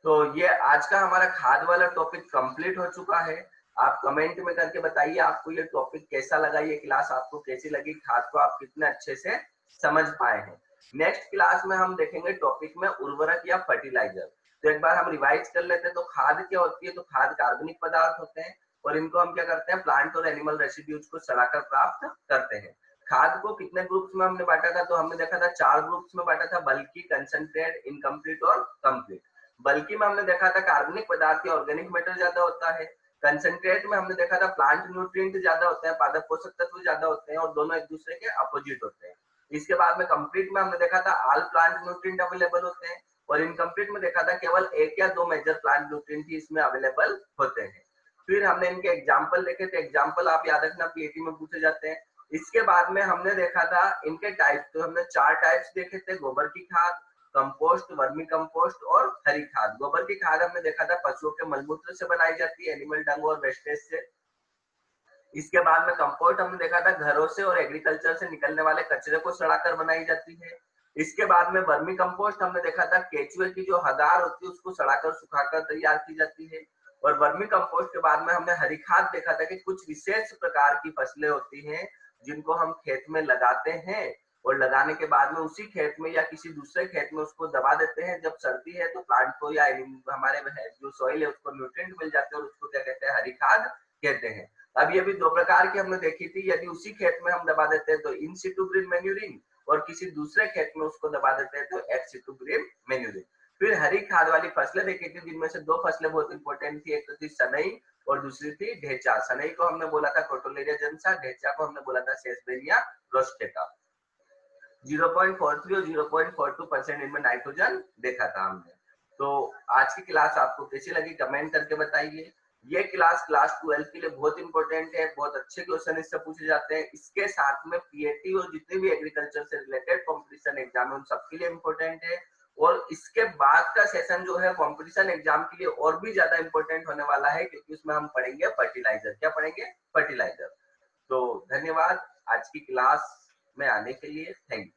तो ये आज का हमारा खाद वाला टॉपिक कंप्लीट हो चुका है। आप कमेंट में करके बताइए आपको ये टॉपिक कैसा लगा, ये क्लास आपको कैसी लगी, खाद को आप कितने अच्छे से समझ पाए हैं। नेक्स्ट क्लास में हम देखेंगे टॉपिक में उर्वरक या फर्टिलाइजर। तो एक बार हम रिवाइज कर लेते हैं। तो खाद क्या होती है, तो खाद कार्बनिक पदार्थ होते हैं और इनको हम क्या करते हैं, प्लांट और एनिमल रेसिड्यूज को सड़ाकर प्राप्त करते हैं। खाद को कितने ग्रुप्स में हमने बांटा था, तो हमने देखा था 4 ग्रुप्स में बांटा था, बल्कि, कंसंट्रेट, इनकम्प्लीट और कंप्लीट। बल्कि में हमने देखा था कार्बनिक पदार्थ या ऑर्गेनिक मैटर ज्यादा होता है। कंसंट्रेट में हमने देखा था प्लांट न्यूट्रिएंट ज्यादा होते हैं, पादप पोषक तत्व ज्यादा होते हैं और दोनों एक दूसरे के अपोजिट होते हैं। इसके बाद में कंप्लीट में हमने देखा था ऑल प्लांट न्यूट्रिएंट अवेलेबल होते हैं और इनकम्प्लीट में देखा था केवल 1 या 2 मेजर प्लांट न्यूट्रिएंट ही इसमें अवेलेबल होते हैं। फिर हमने इनके एग्जाम्पल देखे थे। एग्जाम्पल आप याद रखना, पीएटी में पूछे जाते हैं। इसके बाद में हमने देखा था इनके टाइप। तो हमने 4 टाइप्स देखे थे, गोबर की खाद, कंपोस्ट, वर्मी कंपोस्ट और हरी खाद। गोबर की खाद हमने देखा था पशुओं के मलमूत्र से बनाई जाती है, एनिमल डंग और वेस्टेज से। इसके बाद में कंपोस्ट हमने देखा था घरों से और एग्रीकल्चर से निकलने वाले कचरे को सड़ाकर बनाई जाती है। इसके बाद में वर्मी कंपोस्ट हमने देखा था केचुए की जो हगार होती है उसको सड़ाकर सुखाकर तैयार की जाती है। और वर्मी कंपोस्ट के बाद में हमने हरी खाद देखा था कि कुछ विशेष प्रकार की फसलें होती हैं जिनको हम खेत में लगाते हैं और लगाने के बाद में उसी खेत में या किसी दूसरे खेत में उसको दबा देते हैं। जब सर्दी है तो प्लांट को या हमारे जो सॉइल है उसको न्यूट्रिएंट मिल जाते हैं और उसको क्या कहते हैं, हरी खाद कहते हैं। अब ये भी 2 प्रकार की हमने देखी थी। यदि उसी खेत में हम दबा देते हैं तो इन सिटू ग्रीन मैन्यूरिंग और किसी दूसरे खेत में उसको दबा देते हैं तो एक्स सिटू ग्रीन मैन्यूरिंग। फिर हरी खाद वाली फसलें देखी थी जिनमें से 2 फसलें बहुत इंपॉर्टेंट थी। एक तो थी सनई और दूसरी थी ढेंचा। सनई को हमने बोला था कोटोलेरिया जेनेसा, ढेंचा को हमने बोला था सेसबेरिया रोस्टेटा। 0.43 और 0.42% इनमें नाइट्रोजन देखा था हमने। तो आज की क्लास आपको कैसी लगी कमेंट करके बताइए। ये क्लास 12 के लिए बहुत इंपॉर्टेंट है, बहुत अच्छे क्वेश्चन इससे पूछे जाते हैं। इसके साथ में पीएटी और जितने भी एग्रीकल्चर से रिलेटेड कंपटीशन एग्जाम है उन सबके लिए इंपॉर्टेंट है। और इसके बाद का सेशन जो है कंपटीशन एग्जाम के लिए और भी ज्यादा इंपॉर्टेंट होने वाला है क्योंकि उसमें हम पढ़ेंगे फर्टिलाइजर। क्या पढ़ेंगे, फर्टिलाइजर। तो धन्यवाद आज की क्लास में आने के लिए, थैंक यू।